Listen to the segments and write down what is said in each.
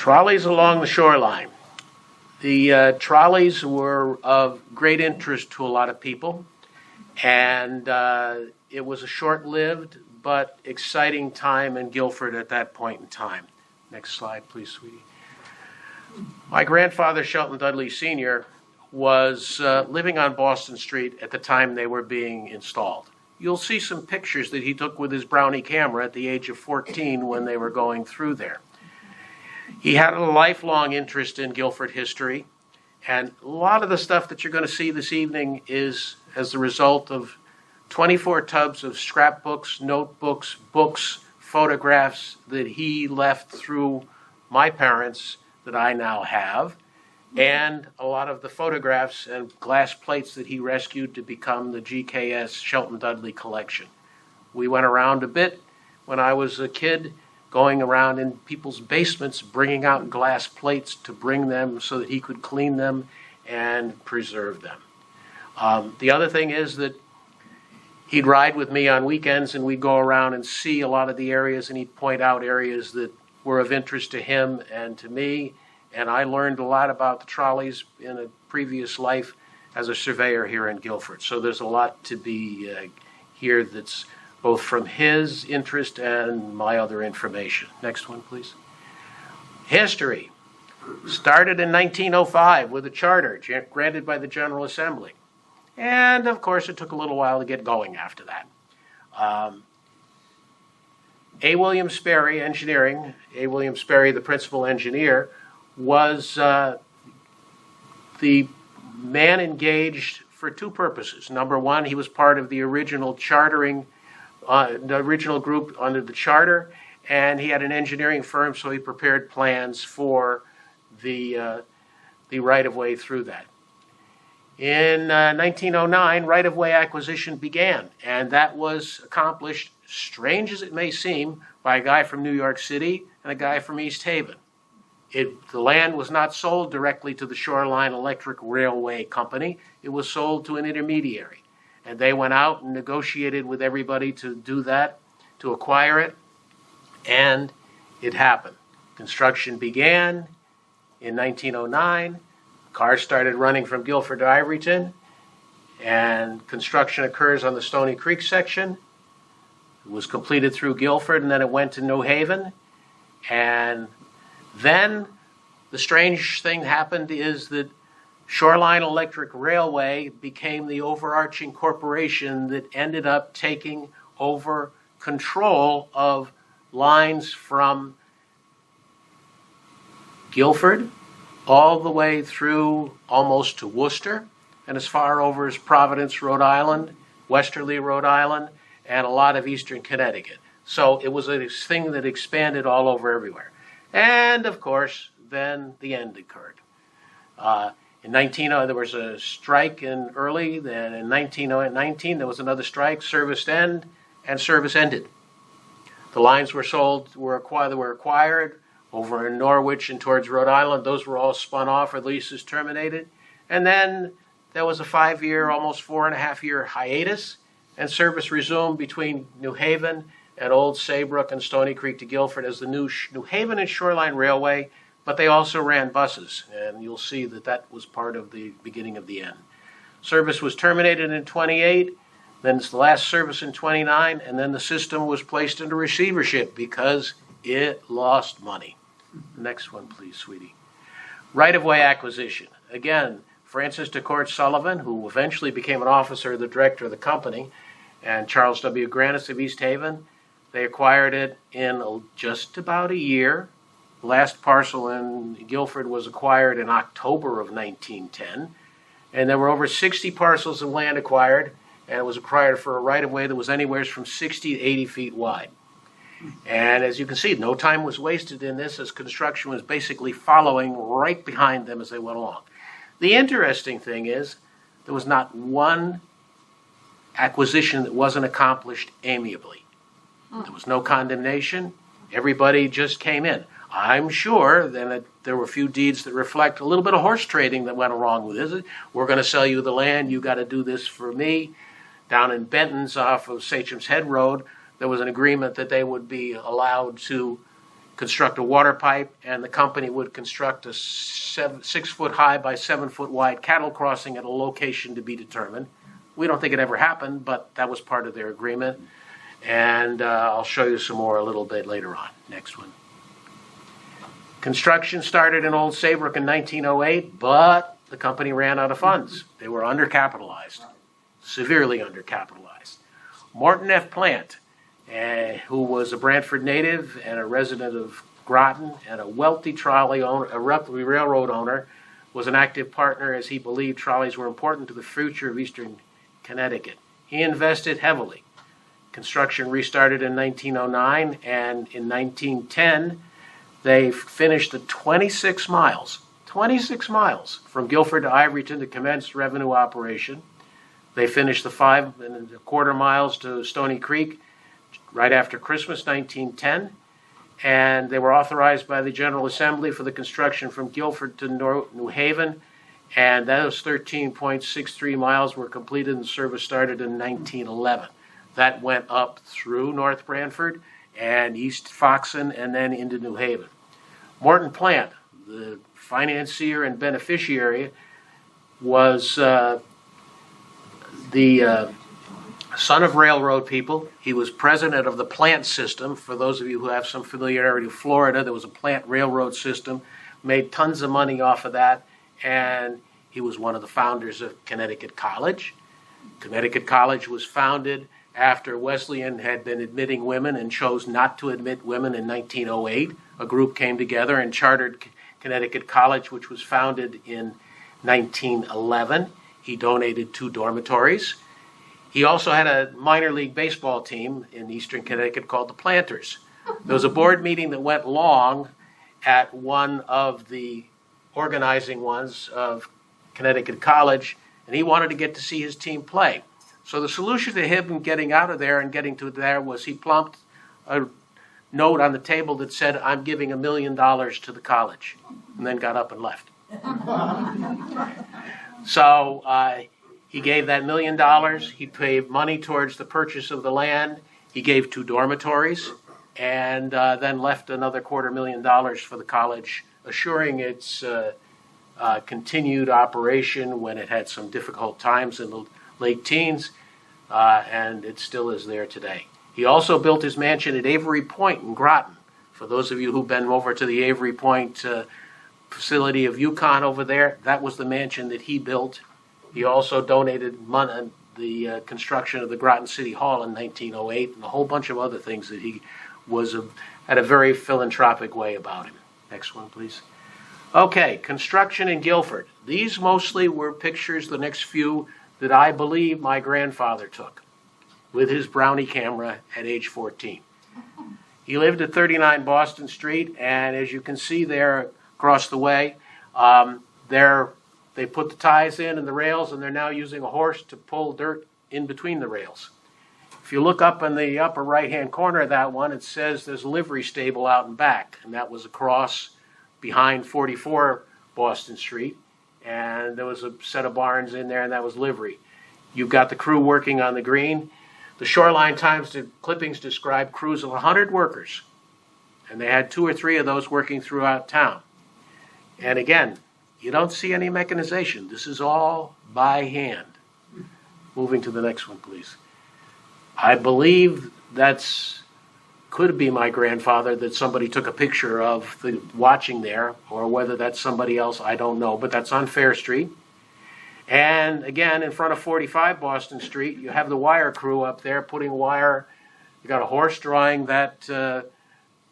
Trolleys along the shoreline. The trolleys were of great interest to a lot of people, and it was a short-lived but exciting time in Guilford at that point in time. Next slide, please, sweetie. My grandfather, Shelton Dudley Sr., was living on Boston Street at the time they were being installed. You'll see some pictures that he took with his Brownie camera at the age of 14 when they were going through there. He had a lifelong interest in Guilford history, and a lot of the stuff that you're going to see this evening is as a result of 24 tubs of scrapbooks, notebooks, books, photographs that he left through my parents that I now have, and a lot of the photographs and glass plates that he rescued to become the GKS Shelton Dudley collection. We went around a bit when I was a kid, going around in people's basements, bringing out glass plates to bring them so that he could clean them and preserve them. The other thing is that he'd ride with me on weekends and we'd go around and see a lot of the areas, and he'd point out areas that were of interest to him and to me. And I learned a lot about the trolleys in a previous life as a surveyor here in Guilford. So there's a lot to be here that's both from his interest and my other information. Next one, please. History. Started in 1905 with a charter granted by the General Assembly. And, of course, it took a little while to get going after that. A. William Sperry, engineering, A. William Sperry, the principal engineer, was the man engaged for two purposes. Number one, he was part of the original chartering, the original group under the charter, and he had an engineering firm, so he prepared plans for the right-of-way through that. In 1909, right-of-way acquisition began, and that was accomplished, strange as it may seem, by a guy from New York City and a guy from East Haven. The land was not sold directly to the Shoreline Electric Railway Company. It was sold to an intermediary. And they went out and negotiated with everybody to do that, to acquire it, and it happened. Construction began in 1909. Cars started running from Guilford to Ivoryton, and construction occurs on the Stony Creek section. It was completed through Guilford, and then it went to New Haven. And then the strange thing happened is that Shoreline Electric Railway became the overarching corporation that ended up taking over control of lines from Guilford all the way through almost to Worcester, and as far over as Providence, Rhode Island, Westerly, Rhode Island, and a lot of eastern Connecticut. So it was a thing that expanded all over everywhere. And, of course, then the end occurred. In 1900, there was a strike in early. Then in 1919, there was another strike, service end, and service ended. The lines were acquired over in Norwich and towards Rhode Island. Those were all spun off or leases terminated. And then there was a 5-year, almost 4.5-year hiatus, and service resumed between New Haven at Old Saybrook and Stony Creek to Guilford as the New Haven and Shoreline Railway, but they also ran buses, and you'll see that that was part of the beginning of the end. Service was terminated in 28, then it's the last service in 29, and then the system was placed into receivership because it lost money. Next one, please, sweetie. Right-of-way acquisition. Again, Francis DeCourt Sullivan, who eventually became an officer, the director of the company, and Charles W. Grannis of East Haven. They acquired it in just about a year. The last parcel in Guilford was acquired in October of 1910. And there were over 60 parcels of land acquired, and it was acquired for a right-of-way that was anywhere from 60 to 80 feet wide. And as you can see, no time was wasted in this, as construction was basically following right behind them as they went along. The interesting thing is there was not one acquisition that wasn't accomplished amiably. There was no condemnation. Everybody just came in. I'm sure that there were a few deeds that reflect a little bit of horse trading that went along with this. We're going to sell you the land. You got to do this for me. Down in Benton's off of Sachem's Head Road, there was an agreement that they would be allowed to construct a water pipe, and the company would construct a 6-foot high by 7-foot wide cattle crossing at a location to be determined. We don't think it ever happened, but that was part of their agreement. And I'll show you some more a little bit later on. Next one. Construction started in Old Saybrook in 1908, but the company ran out of funds. They were undercapitalized, severely undercapitalized. Morton F. Plant, who was a Brantford native and a resident of Groton and a wealthy trolley owner, a railroad owner, was an active partner as he believed trolleys were important to the future of eastern Connecticut. He invested heavily. Construction restarted in 1909, and in 1910, they finished the 26 miles from Guilford to Ivoryton to commence revenue operation. They finished the 5.25 miles to Stony Creek right after Christmas, 1910, and they were authorized by the General Assembly for the construction from Guilford to New Haven, and those 13.63 miles were completed and service started in 1911. That went up through North Brantford and East Foxen and then into New Haven. Morton Plant, the financier and beneficiary, was the son of railroad people. He was president of the plant system. For those of you who have some familiarity with Florida, there was a plant railroad system, made tons of money off of that, and he was one of the founders of Connecticut College. Connecticut College was founded after Wesleyan had been admitting women and chose not to admit women in 1908. A group came together and chartered Connecticut College, which was founded in 1911. He donated 2 dormitories. He also had a minor league baseball team in eastern Connecticut called the Planters. There was a board meeting that went long at one of the organizing ones of Connecticut College, and he wanted to get to see his team play. So the solution to him getting out of there and getting to there was he plumped a note on the table that said, "I'm giving $1 million to the college," and then got up and left. So he gave that $1 million. He paid money towards the purchase of the land. He gave 2 dormitories, and then left another $250,000 for the college, assuring its continued operation when it had some difficult times in the late teens, and it still is there today. He also built his mansion at Avery Point in Groton. For those of you who've been over to the Avery Point facility of Yukon over there, that was the mansion that he built. He also donated money, the construction of the Groton City Hall in 1908, and a whole bunch of other things that he had a very philanthropic way about him. Next one, please. Okay, construction in Guilford. These mostly were pictures, the next few, that I believe my grandfather took with his Brownie camera at age 14. He lived at 39 Boston Street, and as you can see there across the way, they put the ties in and the rails, and they're now using a horse to pull dirt in between the rails. If you look up in the upper right-hand corner of that one, it says there's a livery stable out and back, and that was across behind 44 Boston Street, and there was a set of barns in there, and that was livery. You've got the crew working on the green. The Shoreline Times clippings describe crews of 100 workers, and they had 2 or 3 of those working throughout town. And again, you don't see any mechanization. This is all by hand. Moving to the next one, please. I believe could be my grandfather that somebody took a picture of watching there, or whether that's somebody else, I don't know, but that's on Fair Street. And again, in front of 45 Boston Street, you have the wire crew up there putting wire. You got a horse drawing that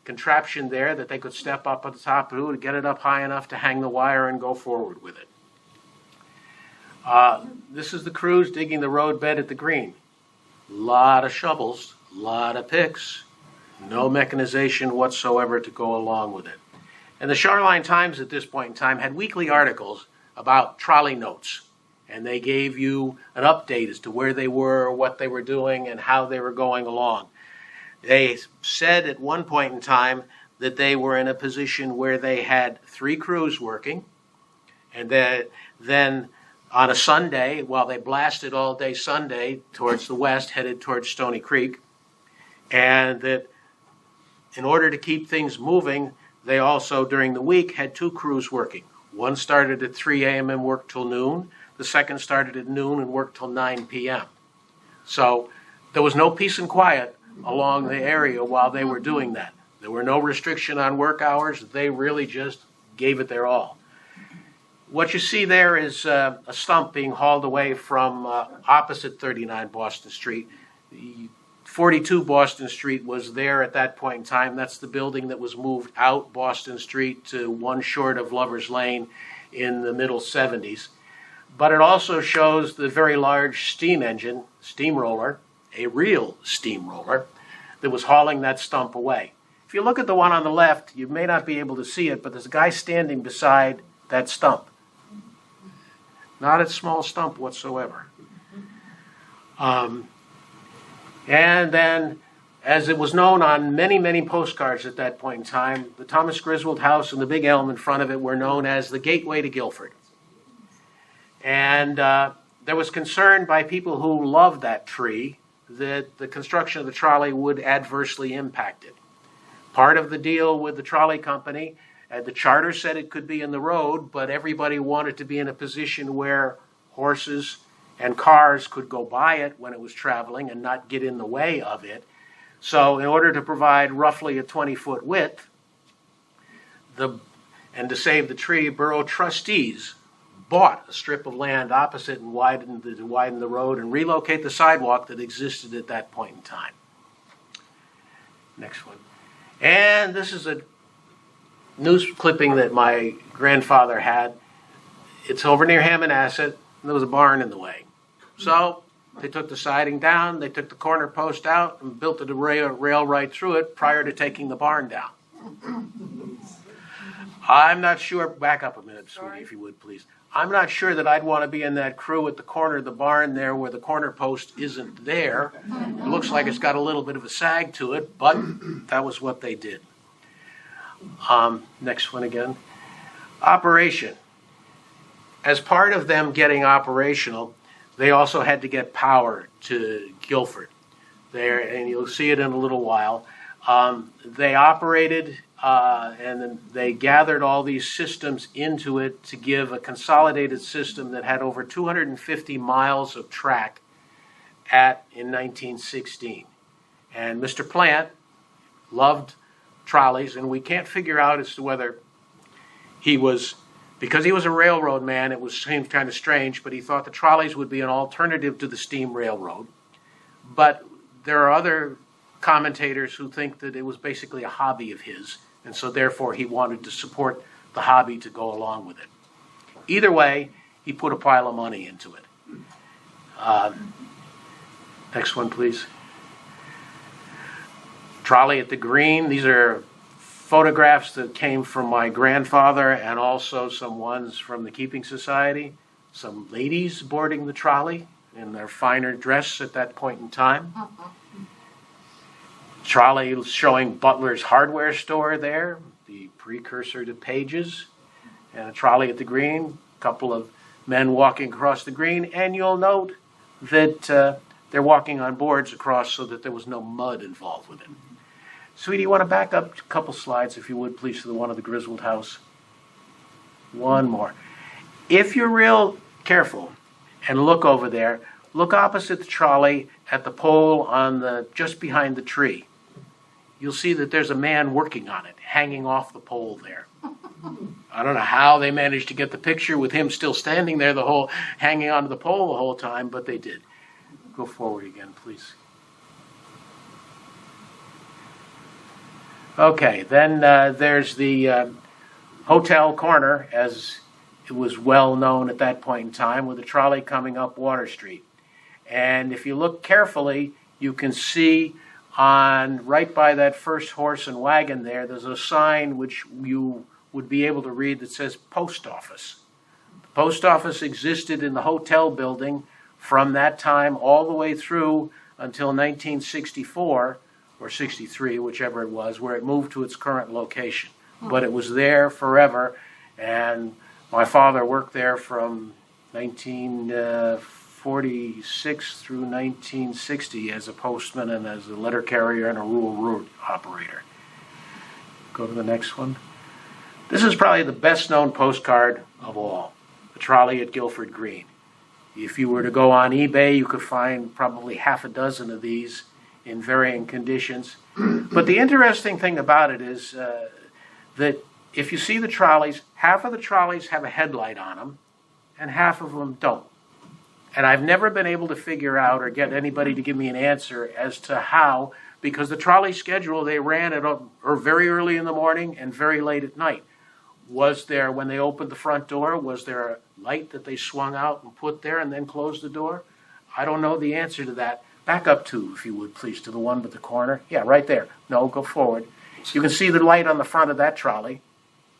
contraption there that they could step up at the top to get it up high enough to hang the wire and go forward with it. This is the crews digging the road bed at the green. Lot of shovels, lot of picks, no mechanization whatsoever to go along with it. And the Shoreline Times at this point in time had weekly articles about trolley notes, and they gave you an update as to where they were, what they were doing, and how they were going along. They said at one point in time that they were in a position where they had 3 crews working, and then on a Sunday, while they blasted all day Sunday towards the west, headed towards Stony Creek, and that in order to keep things moving, they also, during the week, had two crews working. One started at 3 a.m. and worked till noon. The second started at noon and worked till 9 p.m. So there was no peace and quiet along the area while they were doing that. There were no restriction on work hours. They really just gave it their all. What you see there is a stump being hauled away from opposite 39 Boston Street. The 42 Boston Street was there at that point in time. That's the building that was moved out Boston Street to one short of Lover's Lane in the middle 70s. But it also shows the very large steam engine, steamroller, a real steamroller, that was hauling that stump away. If you look at the one on the left, you may not be able to see it, but there's a guy standing beside that stump. Not a small stump whatsoever. And then, as it was known on many, many postcards at that point in time, the Thomas Griswold house and the big elm in front of it were known as the gateway to Guilford. And there was concern by people who loved that tree that the construction of the trolley would adversely impact it. Part of the deal with the trolley company, the charter said it could be in the road, but everybody wanted to be in a position where horses and cars could go by it when it was traveling and not get in the way of it. So in order to provide roughly a 20-foot width, and to save the tree, borough trustees bought a strip of land opposite and widened the road and relocate the sidewalk that existed at that point in time. Next one. And this is a news clipping that my grandfather had. It's over near Hammonasset, and there was a barn in the way. So they took the siding down, they took the corner post out, and built the rail right through it prior to taking the barn down. I'm not sure, back up a minute, sweetie, if you would, please. I'm not sure that I'd want to be in that crew at the corner of the barn there where the corner post isn't there. It looks like it's got a little bit of a sag to it, but that was what they did. Next one again. Operation. As part of them getting operational, they also had to get power to Guilford. There, and you'll see it in a little while. They operated and then they gathered all these systems into it to give a consolidated system that had over 250 miles of track in 1916. And Mr. Plant loved trolleys, and we can't figure out as to whether because he was a railroad man, it seemed kind of strange, but he thought the trolleys would be an alternative to the steam railroad. But there are other commentators who think that it was basically a hobby of his, and so therefore he wanted to support the hobby to go along with it. Either way, he put a pile of money into it. Next one, please. Trolley at the Green. These are photographs that came from my grandfather and also some ones from the Keeping Society. Some ladies boarding the trolley in their finer dress at that point in time. Trolley showing Butler's hardware store there, the precursor to Page's, and a trolley at the Green, a couple of men walking across the Green, and you'll note that they're walking on boards across so that there was no mud involved with it. Sweetie, you want to back up a couple slides, if you would, please, to the one of the Griswold house? One more. If you're real careful and look over there, look opposite the trolley at the pole on just behind the tree. You'll see that there's a man working on it, hanging off the pole there. I don't know how they managed to get the picture with him still standing there hanging onto the pole the whole time, but they did. Go forward again, please. Okay, then there's the hotel corner, as it was well known at that point in time, with the trolley coming up Water Street. And if you look carefully, you can see right by that first horse and wagon there's a sign which you would be able to read that says Post Office. The post office existed in the hotel building from that time all the way through until 1964 or 63, whichever it was, where it moved to its current location. But it was there forever, and my father worked there from 1946 through 1960 as a postman and as a letter carrier and a rural route operator. Go to the next one. This is probably the best known postcard of all, the trolley at Guilford Green. If you were to go on eBay, you could find probably half a dozen of these in varying conditions. But the interesting thing about it is that if you see the trolleys, half of the trolleys have a headlight on them, and half of them don't. And I've never been able to figure out or get anybody to give me an answer as to how, because the trolley schedule, they ran at or very early in the morning and very late at night. Was there, when they opened the front door, was there a light that they swung out and put there and then closed the door? I don't know the answer to that. Back up to, if you would, please, to the one with the corner. Yeah, right there. No, go forward. You can see the light on the front of that trolley,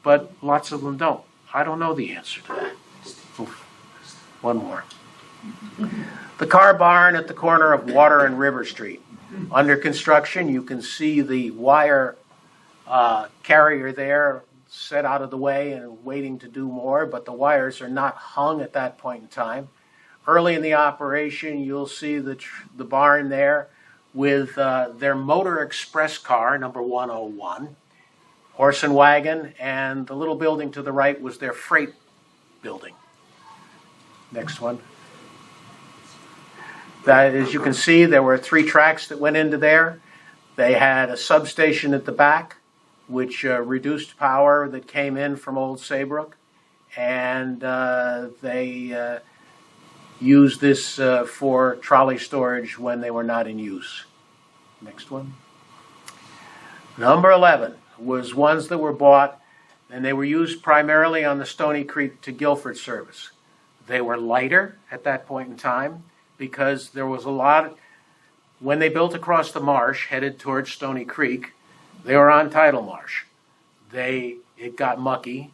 but lots of them don't. I don't know the answer to that. Oof. One more. The car barn at the corner of Water and River Street. Under construction, you can see the wire carrier there set out of the way and waiting to do more, but the wires are not hung at that point in time. Early in the operation, you'll see the barn there with their Motor Express car, number 101, horse and wagon, and the little building to the right was their freight building. Next one. That, as you can see, there were 3 tracks that went into there. They had a substation at the back, which reduced power that came in from Old Saybrook, and they used this for trolley storage when they were not in use. Next one. Number 11 was ones that were bought, and they were used primarily on the Stony Creek to Guilford service. They were lighter at that point in time because there was a lot, when they built across the marsh headed towards Stony Creek, they were on tidal marsh. It got mucky.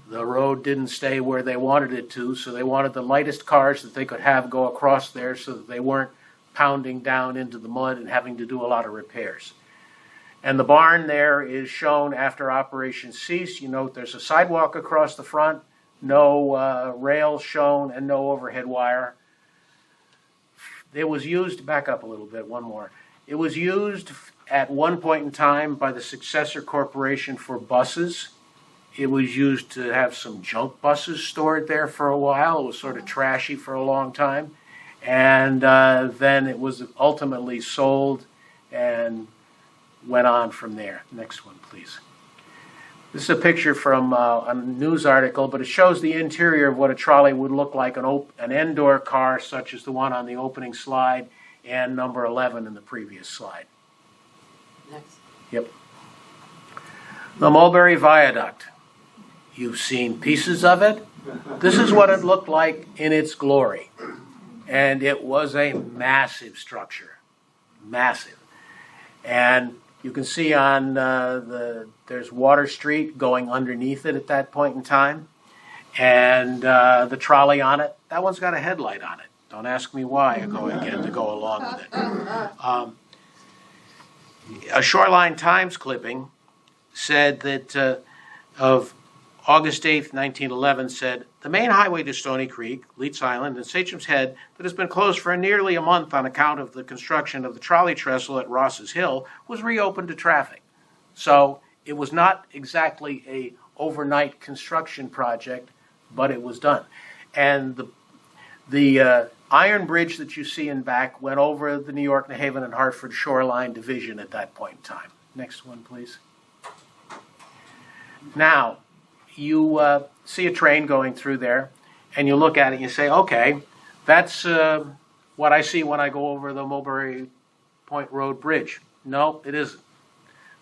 The road didn't stay where they wanted it to, so they wanted the lightest cars that they could have go across there so that they weren't pounding down into the mud and having to do a lot of repairs. And the barn there is shown after operation ceased. You note there's a sidewalk across the front, no rails shown, and no overhead wire. It was used, back up a little bit, one more. It was used at one point in time by the Successor Corporation for buses. It was used to have some junk buses stored there for a while. It was sort of trashy for a long time. And then it was ultimately sold and went on from there. Next one, please. This is a picture from a news article, but it shows the interior of what a trolley would look like, an end-door car such as the one on the opening slide and number 11 in the previous slide. Next. Yep. The Mulberry Viaduct. You've seen pieces of it. This is what it looked like in its glory. And it was a massive structure. Massive. And you can see on there's Water Street going underneath it at that point in time. And the trolley on it, that one's got a headlight on it. Don't ask me why to go along with it. A Shoreline Times clipping said that of August 8th, 1911, said, the main highway to Stony Creek, Leeds Island, and Sachem's Head that has been closed for nearly a month on account of the construction of the trolley trestle at Ross's Hill was reopened to traffic. So it was not exactly a overnight construction project, but it was done. And the iron bridge that you see in back went over the New York, New Haven, and Hartford Shoreline Division at that point in time. Next one, please. Now, you see a train going through there, and you look at it and you say, okay, that's what I see when I go over the Mulberry Point Road Bridge. No, it isn't.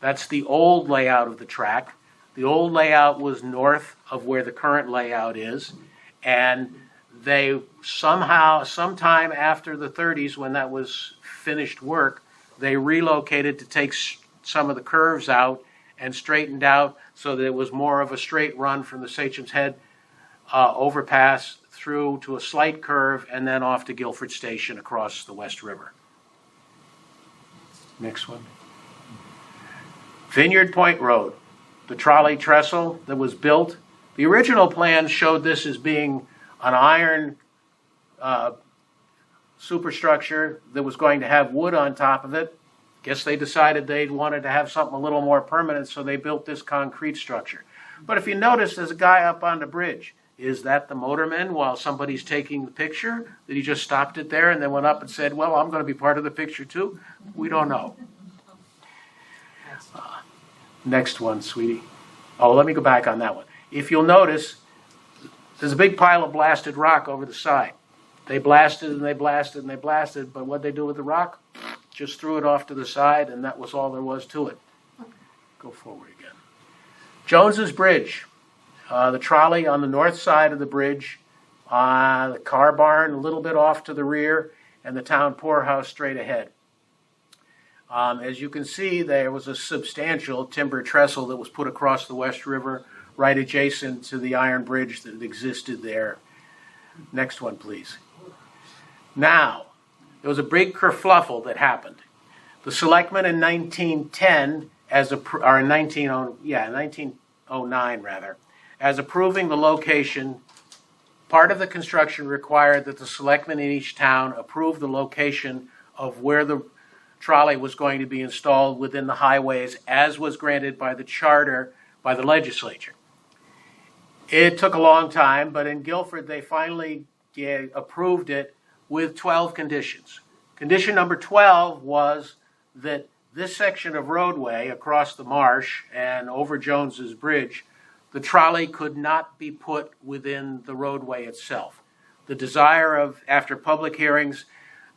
That's the old layout of the track. The old layout was north of where the current layout is, and they sometime after the 30s, when that was finished work, they relocated to take some of the curves out and straightened out so that it was more of a straight run from the Sachem's Head overpass through to a slight curve and then off to Guilford Station across the West River. Next one. Vineyard Point Road, the trolley trestle that was built. The original plan showed this as being an iron superstructure that was going to have wood on top of it. Guess they decided they wanted to have something a little more permanent, so they built this concrete structure. But if you notice, there's a guy up on the bridge. Is that the motorman while somebody's taking the picture? That he just stopped it there and then went up and said, well, I'm going to be part of the picture too? We don't know. Next one, sweetie. Oh, let me go back on that one. If you'll notice, there's a big pile of blasted rock over the side. They blasted and they blasted and they blasted, but what'd they do with the rock? Just threw it off to the side, and that was all there was to it. Go forward again. Jones's Bridge. The trolley on the north side of the bridge, the car barn a little bit off to the rear, and the town poorhouse straight ahead. As you can see, there was a substantial timber trestle that was put across the West River, right adjacent to the iron bridge that existed there. Next one, please. Now, there was a big kerfluffle that happened. The selectmen in 1910, or in 1909 rather, as approving the location, part of the construction required that the selectmen in each town approve the location of where the trolley was going to be installed within the highways, as was granted by the charter by the legislature. It took a long time, but in Guilford they finally approved it with 12 conditions. Condition number 12 was that this section of roadway across the marsh and over Jones's Bridge, the trolley could not be put within the roadway itself. The desire of, after public hearings,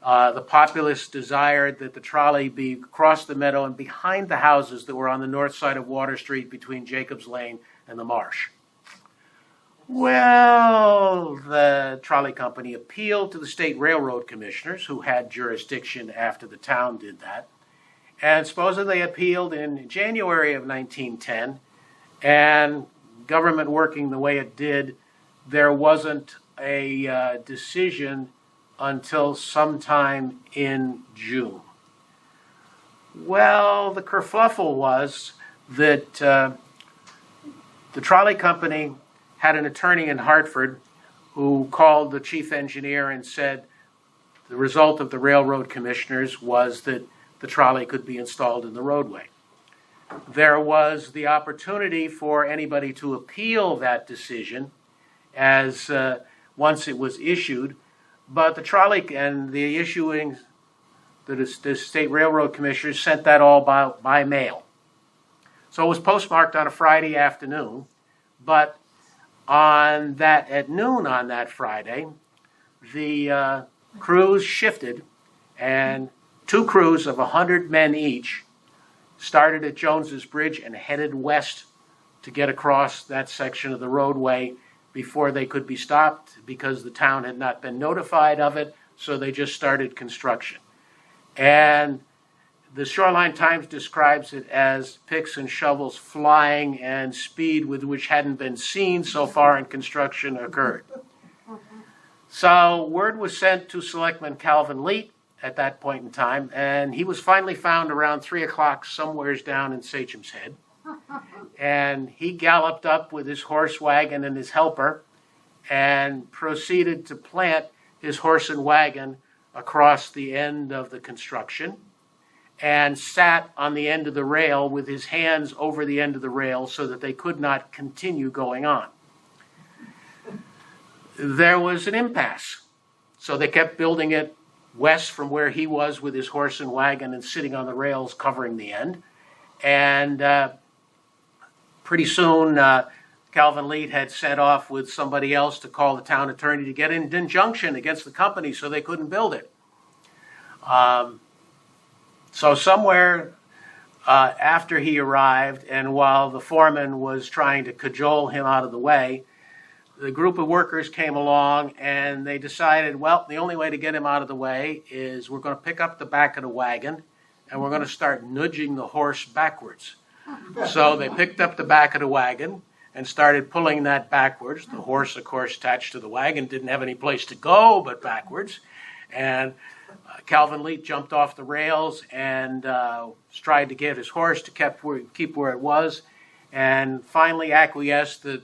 the populace desired that the trolley be across the meadow and behind the houses that were on the north side of Water Street between Jacobs Lane and the marsh. Well, the trolley company appealed to the state railroad commissioners, who had jurisdiction after the town did that, and supposedly they appealed in January of 1910, and government working the way it did, there wasn't a decision until sometime in June. Well, the kerfluffle was that the trolley company had an attorney in Hartford who called the chief engineer and said the result of the railroad commissioners was that the trolley could be installed in the roadway. There was the opportunity for anybody to appeal that decision as once it was issued, but the trolley and the issuing, the state railroad commissioners sent that all by mail. So it was postmarked on a Friday afternoon, but at noon on that Friday, the crews shifted, and two crews of 100 men each started at Jones's Bridge and headed west to get across that section of the roadway before they could be stopped because the town had not been notified of it, so they just started construction. And the Shoreline Times describes it as picks and shovels flying and speed with which hadn't been seen so far in construction occurred. So word was sent to Selectman Calvin Leet at that point in time, and he was finally found around 3 o'clock somewheres down in Sachem's Head. And he galloped up with his horse wagon and his helper and proceeded to plant his horse and wagon across the end of the construction and sat on the end of the rail with his hands over the end of the rail so that they could not continue going on. There was an impasse. So they kept building it west from where he was with his horse and wagon and sitting on the rails covering the end. And pretty soon, Calvin Leet had set off with somebody else to call the town attorney to get an injunction against the company so they couldn't build it. So somewhere after he arrived, and while the foreman was trying to cajole him out of the way, the group of workers came along and they decided, well, the only way to get him out of the way is we're going to pick up the back of the wagon and we're going to start nudging the horse backwards. So they picked up the back of the wagon and started pulling that backwards. The horse, of course, attached to the wagon, didn't have any place to go but backwards. And Calvin Leet jumped off the rails and tried to get his horse to keep where it was, and finally acquiesced that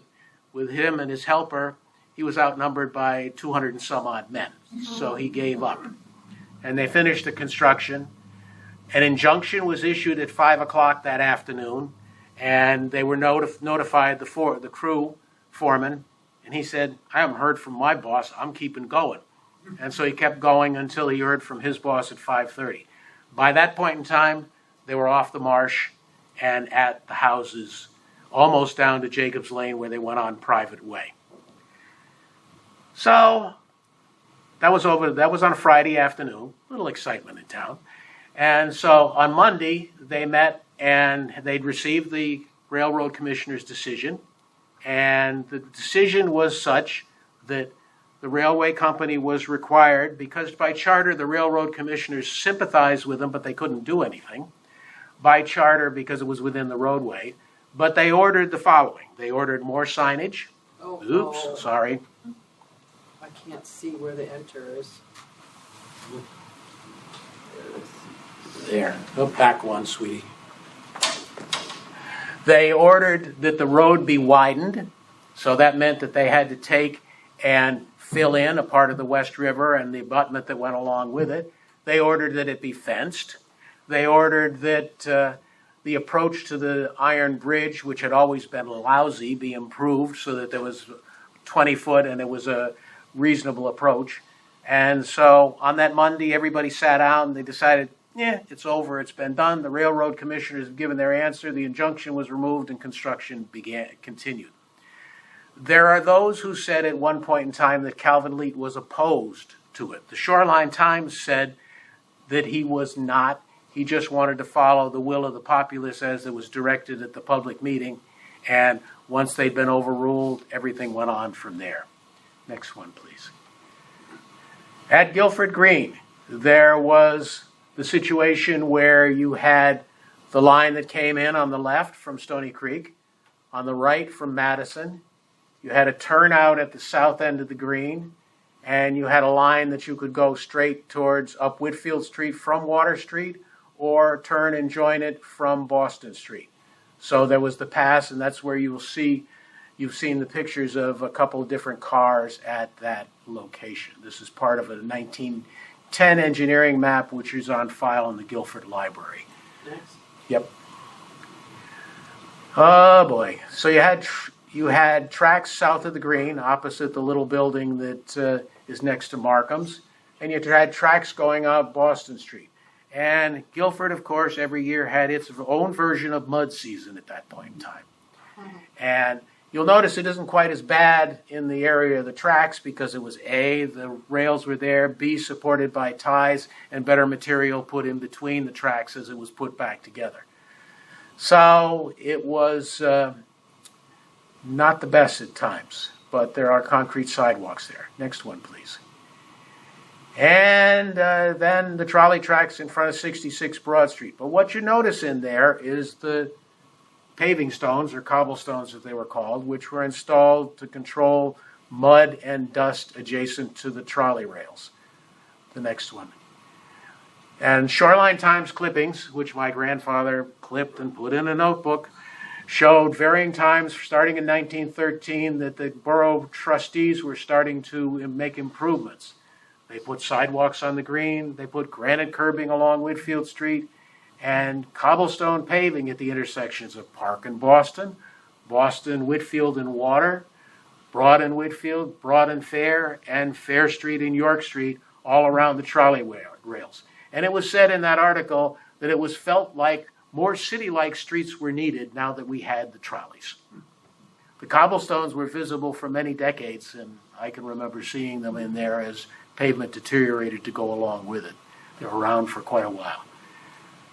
with him and his helper, he was outnumbered by 200 and some odd men. So he gave up. And they finished the construction. An injunction was issued at 5 o'clock that afternoon, and they were notified the crew foreman, and he said, I haven't heard from my boss, I'm keeping going. And so he kept going until he heard from his boss at 5:30. By that point in time, they were off the marsh and at the houses, almost down to Jacob's Lane where they went on private way. So that was on a Friday afternoon, a little excitement in town. And so on Monday, they met and they'd received the railroad commissioner's decision. And the decision was such that the railway company was required, because by charter the railroad commissioners sympathized with them, but they couldn't do anything. By charter, because it was within the roadway. But they ordered the following. They ordered more signage. Sorry. I can't see where the enter is. There. Go back one, sweetie. They ordered that the road be widened. So that meant that they had to take and fill in a part of the West River and the abutment that went along with it. They ordered that it be fenced. They ordered that the approach to the iron bridge, which had always been lousy, be improved so that there was 20 foot and it was a reasonable approach. And so on that Monday, everybody sat down and they decided, it's over, it's been done. The railroad commissioners have given their answer, the injunction was removed, and construction continued. There are those who said at one point in time that Calvin Leet was opposed to it. The Shoreline Times said that he was not. He just wanted to follow the will of the populace as it was directed at the public meeting. And once they'd been overruled, everything went on from there. Next one, please. At Guilford Green, there was the situation where you had the line that came in on the left from Stony Creek, on the right from Madison. You had a turnout at the south end of the green, and you had a line that you could go straight towards up Whitfield Street from Water Street, or turn and join it from Boston Street. So there was the pass, and that's where you've seen the pictures of a couple of different cars at that location. This is part of a 1910 engineering map, which is on file in the Guilford Library. Next. Yep. Oh boy. So you had tracks south of the green, opposite the little building that is next to Markham's, and you had tracks going up Boston Street. And Guilford, of course, every year had its own version of mud season at that point in time. And you'll notice it isn't quite as bad in the area of the tracks because it was A, the rails were there, B, supported by ties, and better material put in between the tracks as it was put back together. So it was not the best at times, but there are concrete sidewalks there. Next one, please. And then the trolley tracks in front of 66 Broad Street. But what you notice in there is the paving stones, or cobblestones as they were called, which were installed to control mud and dust adjacent to the trolley rails. The next one. And Shoreline Times clippings, which my grandfather clipped and put in a notebook, showed varying times starting in 1913 that the borough trustees were starting to make improvements. They put sidewalks on the green, they put granite curbing along Whitfield Street, and cobblestone paving at the intersections of Park and Boston, Boston, Whitfield, and Water, Broad and Whitfield, Broad and Fair Street and York Street, all around the trolley rails. And it was said in that article that it was felt like more city-like streets were needed now that we had the trolleys. The cobblestones were visible for many decades, and I can remember seeing them in there as pavement deteriorated to go along with it. They were around for quite a while.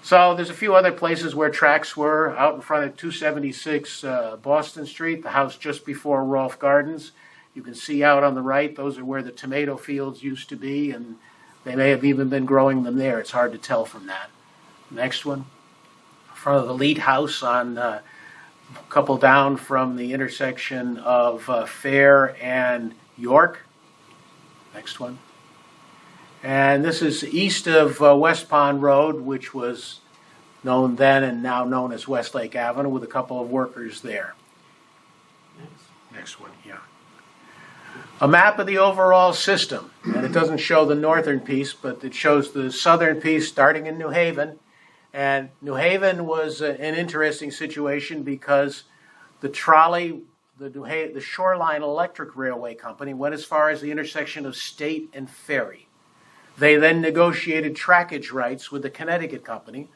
So there's a few other places where tracks were out in front of 276 Boston Street, the house just before Rolfe Gardens. You can see out on the right, those are where the tomato fields used to be, and they may have even been growing them there. It's hard to tell from that. Next one. In front of the Leet House on a couple down from the intersection of Fair and York. Next one. And this is east of West Pond Road, which was known then and now known as Westlake Avenue, with a couple of workers there. Next one, yeah. A map of the overall system, and it doesn't show the northern piece, but it shows the southern piece starting in New Haven And New Haven was an interesting situation because the trolley, the Shoreline Electric Railway Company, went as far as the intersection of State and Ferry. They then negotiated trackage rights with the Connecticut Company,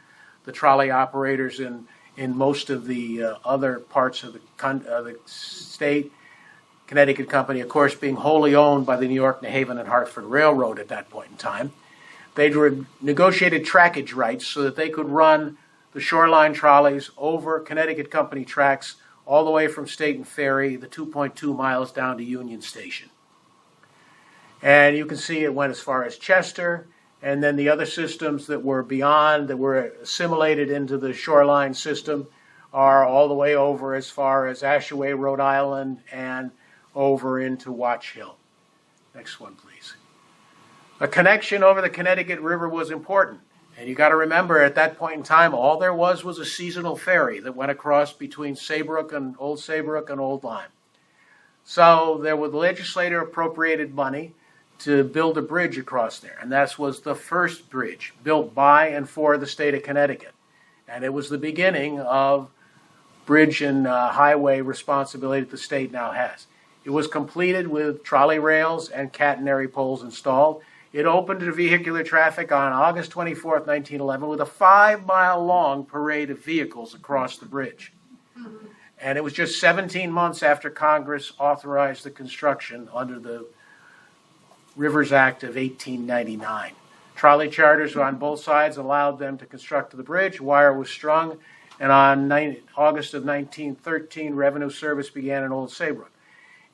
the trolley operators in most of the other parts of the state. Connecticut Company, of course, being wholly owned by the New York, New Haven, and Hartford Railroad at that point in time. They negotiated trackage rights so that they could run the Shoreline trolleys over Connecticut Company tracks all the way from State and Ferry, the 2.2 miles down to Union Station. And you can see it went as far as Chester, and then the other systems that were beyond, that were assimilated into the Shoreline system, are all the way over as far as Ashaway, Rhode Island, and over into Watch Hill. Next one, please. A connection over the Connecticut River was important. And you got to remember, at that point in time, all there was a seasonal ferry that went across between Saybrook and Old Lyme. So the legislature appropriated money to build a bridge across there. And that was the first bridge built by and for the state of Connecticut. And it was the beginning of bridge and highway responsibility that the state now has. It was completed with trolley rails and catenary poles installed. It opened to vehicular traffic on August 24th, 1911, with a 5-mile-long parade of vehicles across the bridge. And it was just 17 months after Congress authorized the construction under the Rivers Act of 1899. Trolley charters on both sides allowed them to construct the bridge. Wire was strung, and on August of 1913, revenue service began in Old Saybrook.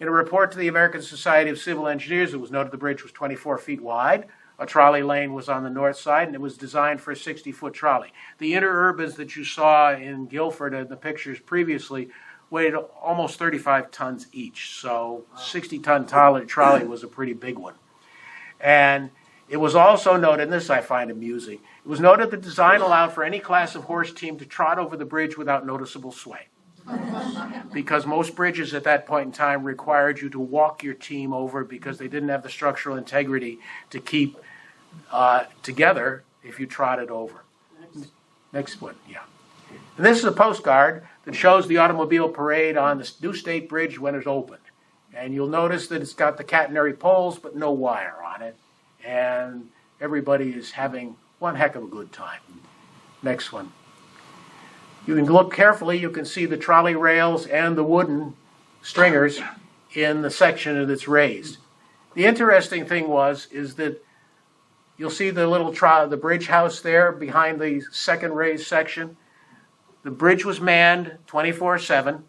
In a report to the American Society of Civil Engineers, it was noted the bridge was 24 feet wide. A trolley lane was on the north side, and it was designed for a 60-foot trolley. The interurbans that you saw in Guilford in the pictures previously weighed almost 35 tons each. So 60-ton trolley was a pretty big one. And it was also noted, and this I find amusing, it was noted the design allowed for any class of horse team to trot over the bridge without noticeable sway. Because most bridges at that point in time required you to walk your team over because they didn't have the structural integrity to keep together if you trotted over. Next one, yeah. And this is a postcard that shows the automobile parade on the New State Bridge when it's opened. And you'll notice that it's got the catenary poles but no wire on it. And everybody is having one heck of a good time. Next one. You can look carefully, you can see the trolley rails and the wooden stringers in the section that's raised. The interesting thing is that you'll see the little the bridge house there behind the second raised section. The bridge was manned 24/7.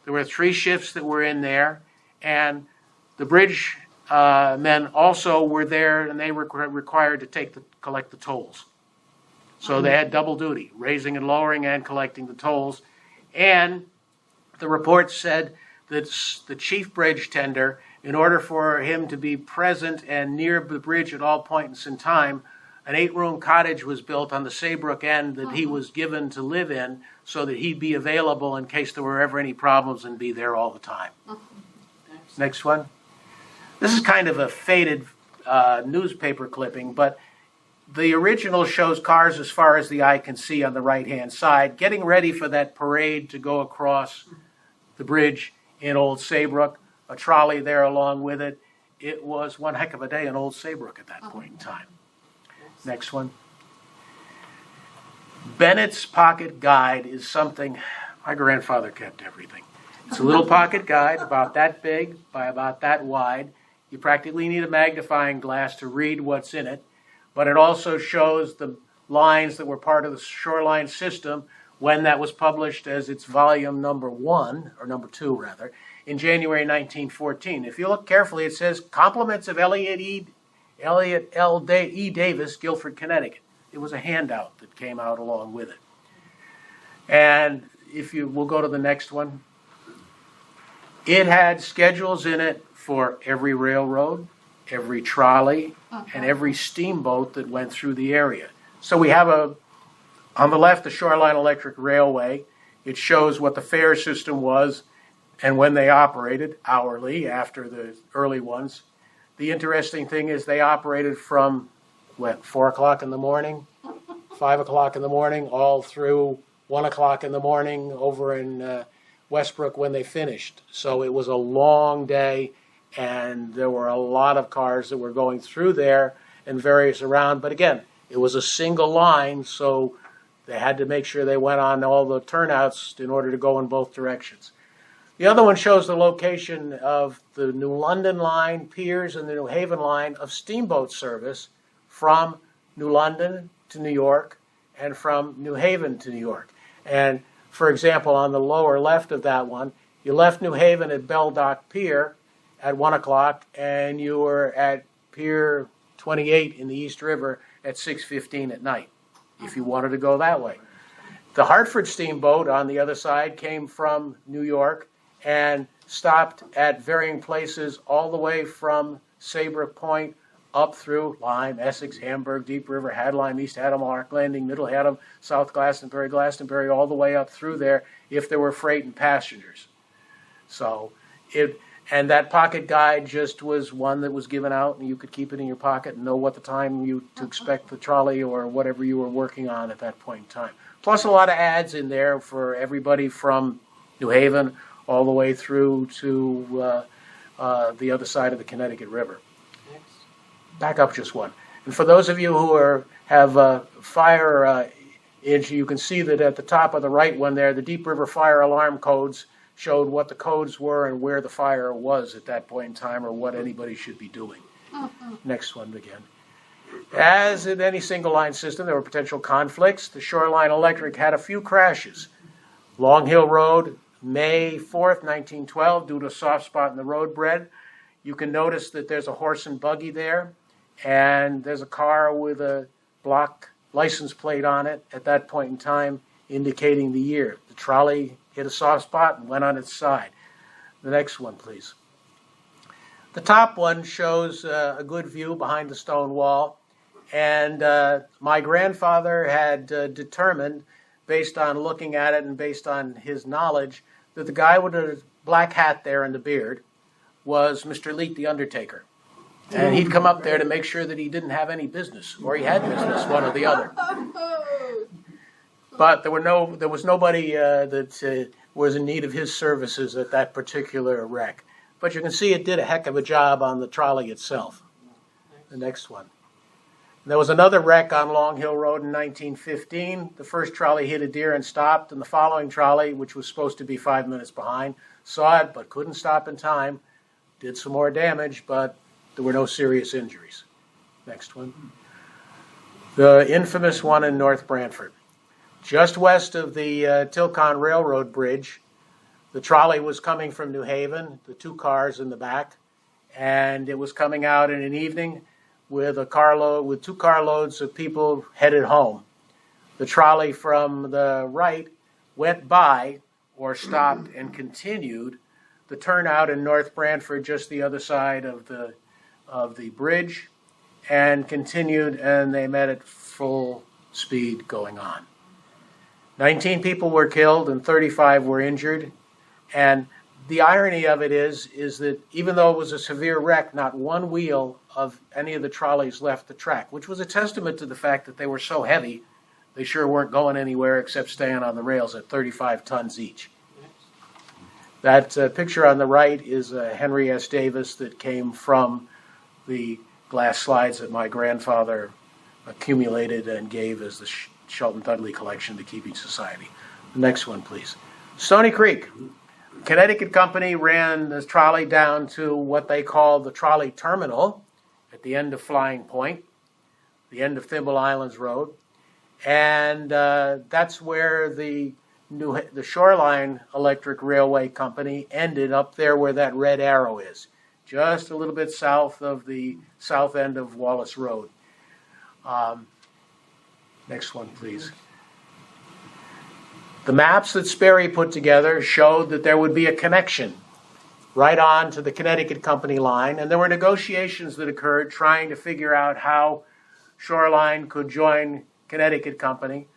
There were 3 shifts that were in there, and the bridge men also were there, and they were required to collect the tolls. So they had double duty, raising and lowering and collecting the tolls. And the report said that the chief bridge tender, in order for him to be present and near the bridge at all points in time, an 8-room cottage was built on the Saybrook end that he was given to live in so that he'd be available in case there were ever any problems and be there all the time. Next one. This is kind of a faded newspaper clipping, but the original shows cars as far as the eye can see on the right-hand side, getting ready for that parade to go across the bridge in Old Saybrook, a trolley there along with it. It was one heck of a day in Old Saybrook at that point in time. Next one. Bennett's Pocket Guide is something, my grandfather kept everything. It's a little pocket guide about that big by about that wide. You practically need a magnifying glass to read what's in it. But it also shows the lines that were part of the Shoreline system when that was published as its volume number 1, or number 2 rather, in January 1914. If you look carefully, it says, Compliments of Elliot L. E. Davis, Guilford, Connecticut. It was a handout that came out along with it. And we'll go to the next one. It had schedules in it for every railroad, every trolley, and every steamboat that went through the area. So we have on the left, the Shoreline Electric Railway. It shows what the fare system was and when they operated, hourly, after the early ones. The interesting thing is they operated from, 4 o'clock in the morning 5 o'clock in the morning, all through 1 o'clock in the morning over in Westbrook when they finished. So it was a long day, and there were a lot of cars that were going through there and various around. But again, it was a single line, so they had to make sure they went on all the turnouts in order to go in both directions. The other one shows the location of the New London line, piers, and the New Haven line of steamboat service from New London to New York and from New Haven to New York. And for example, on the lower left of that one, you left New Haven at Bell Dock Pier at 1 o'clock, and you were at Pier 28 in the East River at 6:15 at night, if you wanted to go that way. The Hartford steamboat on the other side came from New York and stopped at varying places all the way from Saybrook Point up through Lyme, Essex, Hamburg, Deep River, Hadlime, East Haddam, Ark Landing, Middle Haddam, South Glastonbury, all the way up through there if there were freight and passengers. So and that pocket guide just was one that was given out, and you could keep it in your pocket and know what the time to expect the trolley or whatever you were working on at that point in time. Plus a lot of ads in there for everybody from New Haven all the way through to the other side of the Connecticut River. Back up just one. And for those of you who have fire you can see that at the top of the right one there, the Deep River fire alarm codes showed what the codes were and where the fire was at that point in time, or what anybody should be doing. Next one again. As in any single line system, there were potential conflicts. The Shoreline Electric had a few crashes. Long Hill Road, May 4th, 1912, due to a soft spot in the road bed. You can notice that there's a horse and buggy there, and there's a car with a block license plate on it at that point in time, indicating the year. The trolley hit a soft spot and went on its side. The next one, please. The top one shows a good view behind the stone wall, and my grandfather had determined, based on looking at it and based on his knowledge, that the guy with the black hat there and the beard was Mr. Leet, the undertaker. And he'd come up there to make sure that he didn't have any business, or he had business, one or the other. But there was nobody that was in need of his services at that particular wreck. But you can see it did a heck of a job on the trolley itself. The next one. There was another wreck on Long Hill Road in 1915. The first trolley hit a deer and stopped, and the following trolley, which was supposed to be 5 minutes behind, saw it but couldn't stop in time, did some more damage, but there were no serious injuries. Next one. The infamous one in North Branford. Just west of the Tilcon Railroad Bridge, the trolley was coming from New Haven, the two cars in the back, and it was coming out in an evening with two carloads of people headed home. The trolley from the right went by or stopped and continued the turnout in North Branford, just the other side of the bridge, and continued, and they met at full speed going on. 19 people were killed and 35 were injured. And the irony of it is that even though it was a severe wreck, not one wheel of any of the trolleys left the track, which was a testament to the fact that they were so heavy, they sure weren't going anywhere except staying on the rails at 35 tons each. That picture on the right is Henry S. Davis that came from the glass slides that my grandfather accumulated and gave as the Shelton Dudley collection to Keeping Society. The next one, please. Stony Creek. Connecticut Company ran the trolley down to what they call the trolley terminal at the end of Flying Point, the end of Thimble Islands Road, and that's where the Shoreline Electric Railway Company ended, up there where that red arrow is, just a little bit south of the south end of Wallace Road. Next one, please. The maps that Sperry put together showed that there would be a connection right on to the Connecticut Company line, and there were negotiations that occurred trying to figure out how Shoreline could join Connecticut Company.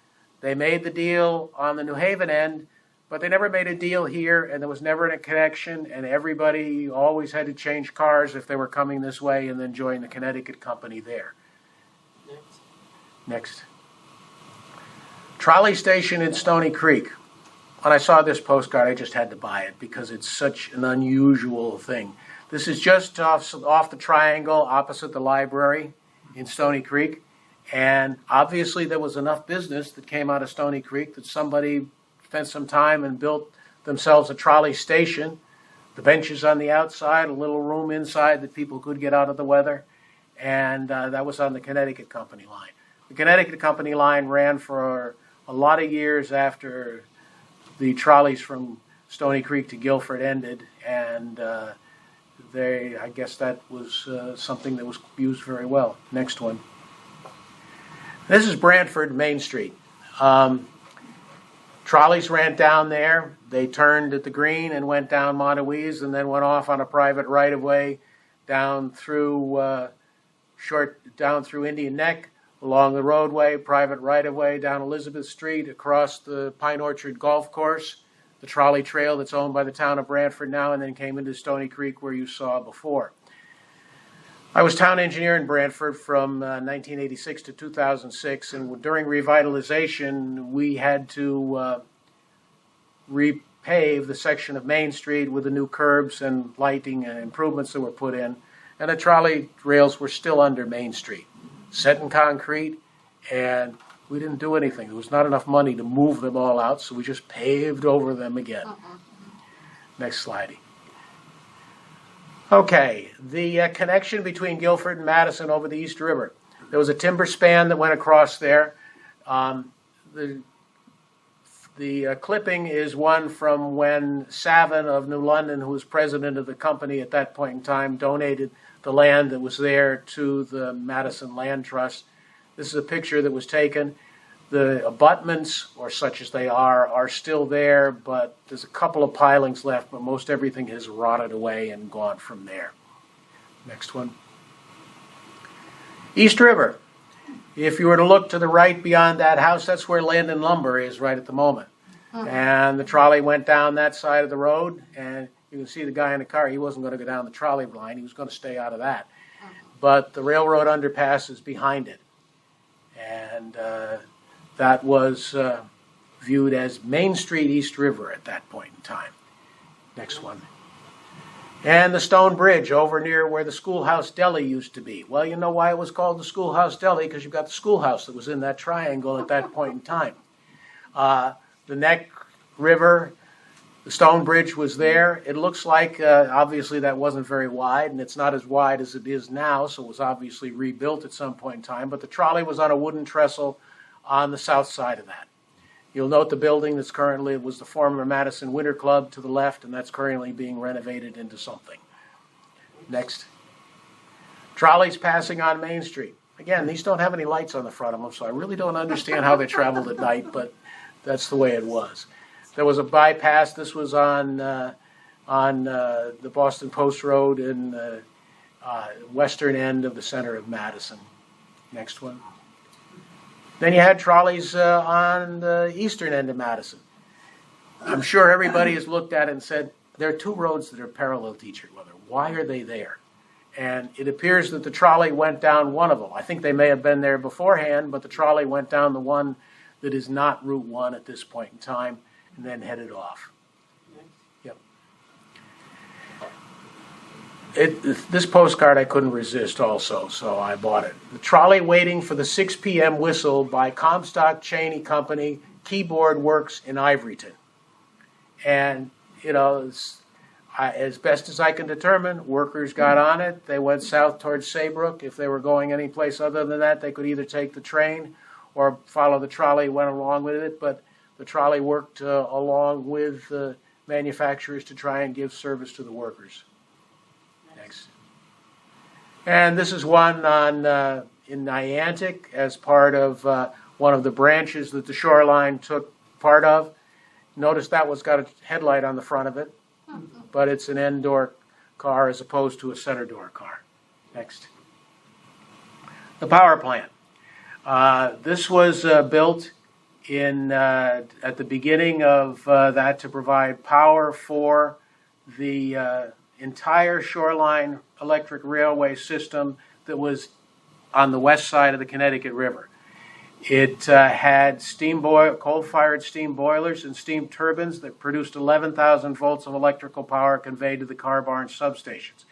They made the deal on the New Haven end, but they never made a deal here, and there was never a connection, and everybody always had to change cars if they were coming this way and then join the Connecticut Company there. Next. Trolley station in Stony Creek. When I saw this postcard, I just had to buy it because it's such an unusual thing. This is just off the triangle opposite the library in Stony Creek. And obviously there was enough business that came out of Stony Creek that somebody spent some time and built themselves a trolley station. The benches on the outside, a little room inside that people could get out of the weather. And that was on the Connecticut Company line. The Connecticut Company line ran for a lot of years after the trolleys from Stony Creek to Guilford ended, and I guess that was something that was used very well. Next one. This is Brantford Main Street. Trolleys ran down there. They turned at the green and went down Montaguese and then went off on a private right-of-way down through Indian Neck, along the roadway, private right-of-way, down Elizabeth Street, across the Pine Orchard Golf Course, the trolley trail that's owned by the town of Brantford now, and then came into Stony Creek where you saw before. I was town engineer in Brantford from 1986 to 2006, and during revitalization, we had to repave the section of Main Street with the new curbs and lighting and improvements that were put in, and the trolley rails were still under Main Street, set in concrete, and we didn't do anything. There was not enough money to move them all out, so we just paved over them again. Next slide. Okay, the connection between Guilford and Madison over the East River. There was a timber span that went across there. The clipping is one from when Savin of New London, who was president of the company at that point in time, donated the land that was there to the Madison Land Trust. This is a picture that was taken. The abutments, or such as they are still there, but there's a couple of pilings left, but most everything has rotted away and gone from there. Next one. East River. If you were to look to the right beyond that house, that's where Land and Lumber is right at the moment. And the trolley went down that side of the road, and you can see the guy in the car. He wasn't going to go down the trolley line. He was going to stay out of that. But the railroad underpass is behind it. And that was viewed as Main Street East River at that point in time. Next one. And the stone bridge over near where the Schoolhouse Deli used to be. Well, you know why it was called the Schoolhouse Deli? Because you've got the schoolhouse that was in that triangle at that point in time. The Neck River, the stone bridge was there. It looks like, obviously, that wasn't very wide, and it's not as wide as it is now, so it was obviously rebuilt at some point in time. But the trolley was on a wooden trestle on the south side of that. You'll note the building that's currently was the former Madison Winter Club to the left, and that's currently being renovated into something. Next. Trolleys passing on Main Street. Again, these don't have any lights on the front of them, so I really don't understand how they traveled at night, but that's the way it was. There was a bypass. This was on the Boston Post Road in the western end of the center of Madison. Next one. Then you had trolleys on the eastern end of Madison. I'm sure everybody has looked at it and said, there are two roads that are parallel to each other. Why are they there? And it appears that the trolley went down one of them. I think they may have been there beforehand, but the trolley went down the one that is not Route 1 at this point in time and then headed off. Yep. This postcard I couldn't resist also, so I bought it. The trolley waiting for the 6 p.m. whistle by Comstock Cheney Company, Keyboard Works in Ivoryton. And, you know, as best as I can determine, workers got on it. They went south towards Saybrook. If they were going any place other than that, they could either take the train or follow the trolley, went along with it. But the trolley worked along with the manufacturers to try and give service to the workers. Next. And this is one on in Niantic as part of one of the branches that the Shoreline took part of. Notice that one's got a headlight on the front of it, but it's an end door car as opposed to a center door car. Next. The power plant. This was built in at the beginning of that to provide power for the entire Shoreline Electric Railway system that was on the west side of the Connecticut River. It had coal-fired steam boilers and steam turbines that produced 11,000 volts of electrical power conveyed to the car barn substations.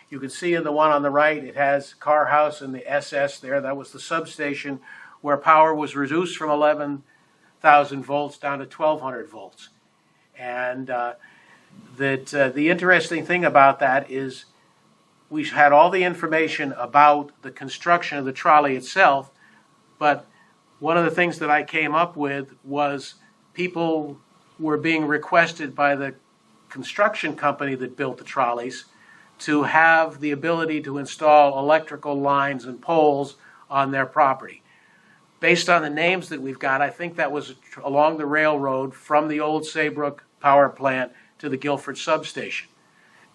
You can see in the one on the right, it has car house and the SS there. That was the substation where power was reduced from 11,000 volts down to 1,200 volts. And the interesting thing about that is we had all the information about the construction of the trolley itself, but one of the things that I came up with was people were being requested by the construction company that built the trolleys to have the ability to install electrical lines and poles on their property. Based on the names that we've got, I think that was along the railroad from the old Saybrook power plant to the Guilford substation.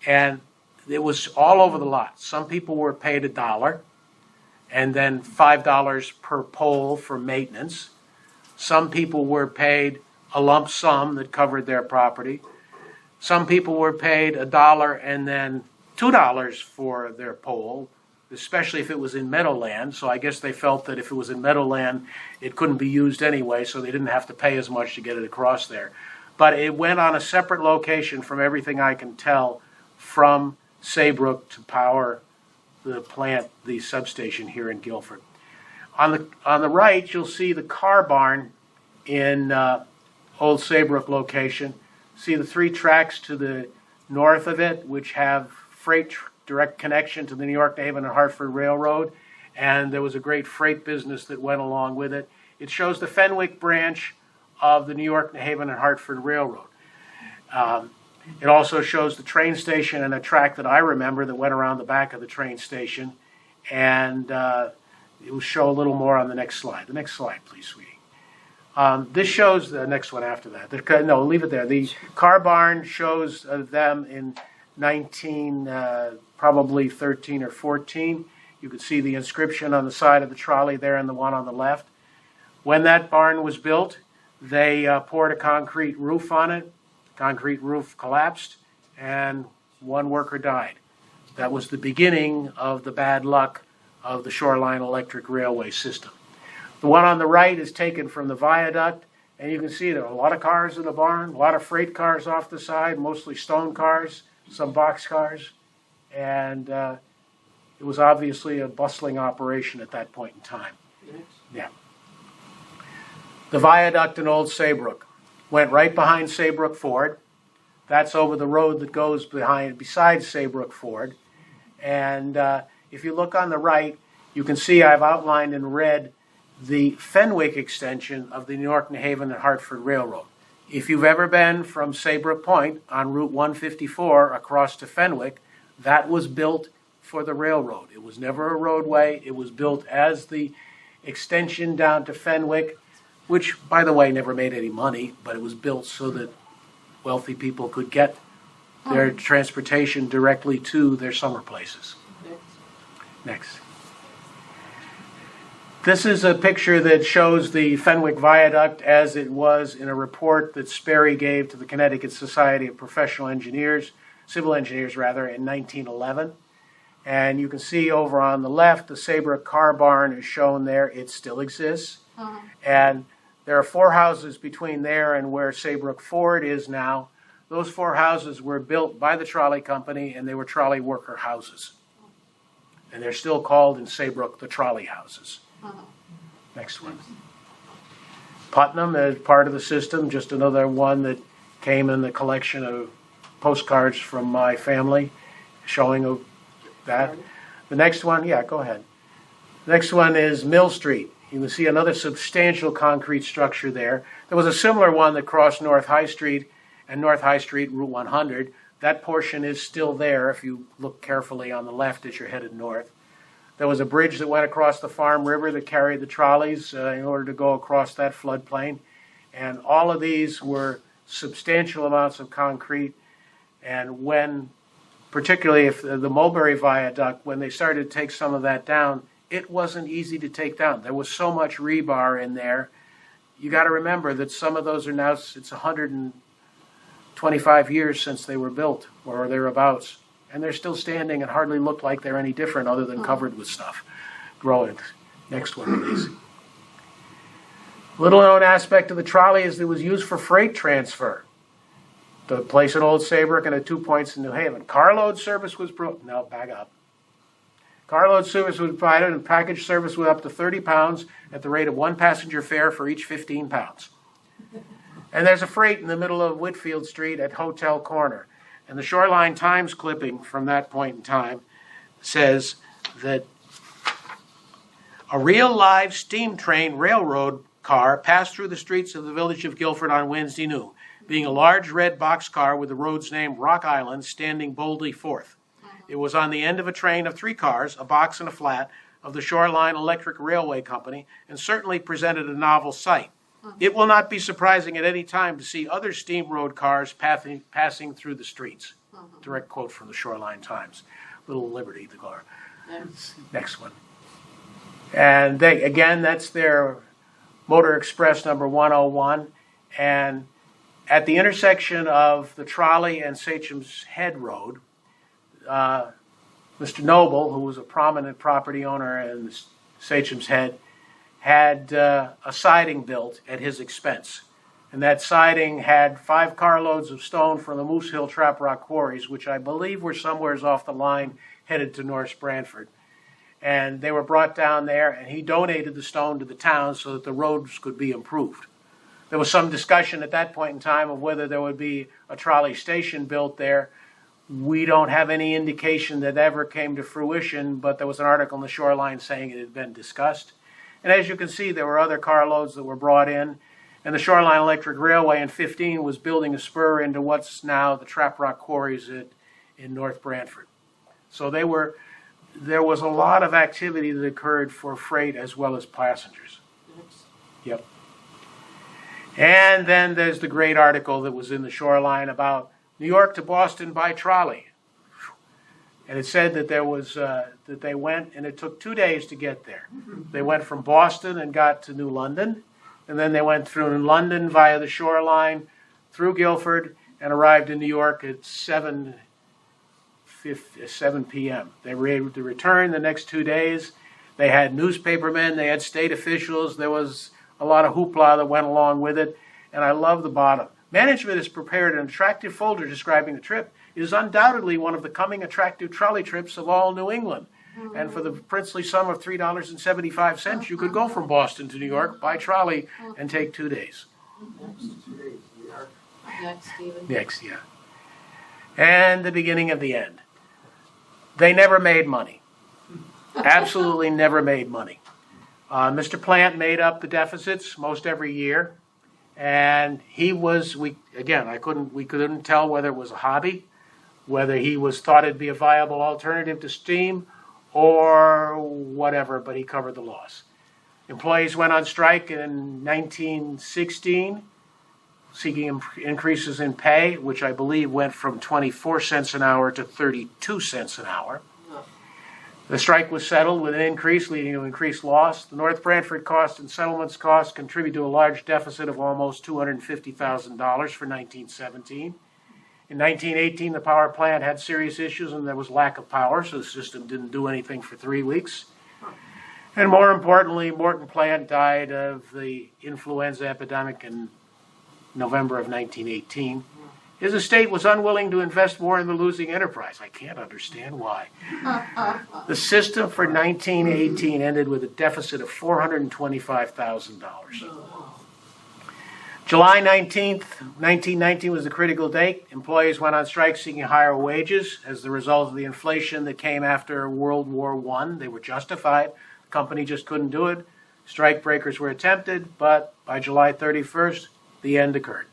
And it was all over the lot. Some people were paid $1 and then $5 per pole for maintenance. Some people were paid a lump sum that covered their property. Some people were paid $1 and then $2 for their pole, especially if it was in meadowland. So I guess they felt that if it was in meadowland, it couldn't be used anyway, so they didn't have to pay as much to get it across there. But it went on a separate location from everything I can tell from Saybrook to power the plant, the substation here in Guilford. On the right, you'll see the car barn in Old Saybrook location. See the 3 tracks to the north of it, which have freight direct connection to the New York, New Haven, and Hartford Railroad, and there was a great freight business that went along with it. It shows the Fenwick branch of the New York, New Haven, and Hartford Railroad. It also shows the train station and a track that I remember that went around the back of the train station. And it will show a little more on the next slide. The next slide, please, sweetie. This shows the next one after that. No, leave it there. The car barn shows them in probably 13 or 14. You can see the inscription on the side of the trolley there and the one on the left. When that barn was built, they poured a concrete roof on it. Concrete roof collapsed, and one worker died. That was the beginning of the bad luck of the Shoreline Electric Railway system. The one on the right is taken from the viaduct, and you can see there are a lot of cars in the barn, a lot of freight cars off the side, mostly stone cars, some box cars, and it was obviously a bustling operation at that point in time. Yeah. The viaduct in Old Saybrook went right behind Saybrook Ford. That's over the road that goes beside Saybrook Ford. And if you look on the right, you can see I've outlined in red the Fenwick extension of the New York, New Haven, and Hartford Railroad. If you've ever been from Saybrook Point on Route 154 across to Fenwick, that was built for the railroad. It was never a roadway. It was built as the extension down to Fenwick, which, by the way, never made any money, but it was built so that wealthy people could get their transportation directly to their summer places. Next. This is a picture that shows the Fenwick Viaduct as it was in a report that Sperry gave to the Connecticut Society of Professional Engineers, Civil Engineers rather, in 1911. And you can see over on the left, the Saybrook car barn is shown there. It still exists. And there are 4 houses between there and where Saybrook Ford is now. Those 4 houses were built by the trolley company, and they were trolley worker houses. And they're still called in Saybrook the trolley houses. Next one. Putnam is part of the system, just another one that came in the collection of postcards from my family showing that. The next one, yeah, go ahead. The next one is Mill Street. You can see another substantial concrete structure there. There was a similar one that crossed North High Street and North High Street, Route 100. That portion is still there if you look carefully on the left as you're headed north. There was a bridge that went across the Farm River that carried the trolleys in order to go across that floodplain. And all of these were substantial amounts of concrete. And when, particularly if the Mulberry Viaduct, when they started to take some of that down, it wasn't easy to take down. There was so much rebar in there. You got to remember that some of those are now, it's 125 years since they were built, or thereabouts. And they're still standing and hardly look like they're any different other than covered with stuff growing. Next one, please. Little known aspect of the trolley is that it was used for freight transfer. The place in Old Saybrook and at 2 points in New Haven. Carload service was back up. Carload service was provided and package service with up to 30 pounds at the rate of 1 passenger fare for each 15 pounds. And there's a freight in the middle of Whitfield Street at Hotel Corner. And the Shoreline Times clipping from that point in time says that a real live steam train railroad car passed through the streets of the village of Guilford on Wednesday noon, being a large red boxcar with the road's name Rock Island standing boldly forth. It was on the end of a train of 3 cars, a box and a flat, of the Shoreline Electric Railway Company, and certainly presented a novel sight. It will not be surprising at any time to see other steam road cars passing through the streets. Direct quote from the Shoreline Times. Little Liberty, the car. Next one. And that's their Motor Express number 101. And at the intersection of the Trolley and Sachem's Head Road, Mr. Noble, who was a prominent property owner in Sachem's Head, had a siding built at his expense. And that siding had 5 carloads of stone from the Moose Hill Trap Rock quarries, which I believe were somewheres off the line headed to North Branford. And they were brought down there, and he donated the stone to the town so that the roads could be improved. There was some discussion at that point in time of whether there would be a trolley station built there. We don't have any indication that ever came to fruition, but there was an article in the Shoreline saying it had been discussed. And as you can see, there were other carloads that were brought in, and the Shoreline Electric Railway in 15 was building a spur into what's now the Trap Rock Quarries in North Branford. So there was a lot of activity that occurred for freight as well as passengers. Yep. And then there's the great article that was in the Shoreline about New York to Boston by trolley. And it said that that they went, and it took 2 days to get there. They went from Boston and got to New London, and then they went through London via the Shoreline, through Guilford, and arrived in New York at 7 p.m. They were able to return the next 2 days. They had newspapermen, they had state officials, there was a lot of hoopla that went along with it, and I love the bottom. Management has prepared an attractive folder describing the trip. It is undoubtedly one of the coming attractive trolley trips of all New England. And for the princely sum of $3.75, you could go from Boston to New York by trolley and take 2 days. Next, Stephen. Next, yeah. And the beginning of the end. They never made money. Absolutely never made money. Mr. Plant made up the deficits most every year. And we couldn't tell whether it was a hobby, whether he thought it'd be a viable alternative to steam, or whatever, but he covered the loss. Employees went on strike in 1916, seeking increases in pay, which I believe went from 24 cents an hour to 32 cents an hour. The strike was settled with an increase, leading to increased loss. The North Branford costs and settlements costs contribute to a large deficit of almost $250,000 for 1917. In 1918, the power plant had serious issues and there was lack of power, so the system didn't do anything for 3 weeks. And more importantly, Morton Plant died of the influenza epidemic in November of 1918. His estate was unwilling to invest more in the losing enterprise. I can't understand why. The system for 1918 ended with a deficit of $425,000. July 19th, 1919 was the critical date. Employees went on strike seeking higher wages as the result of the inflation that came after World War I. They were justified. The company just couldn't do it. Strike breakers were attempted, but by July 31st, the end occurred.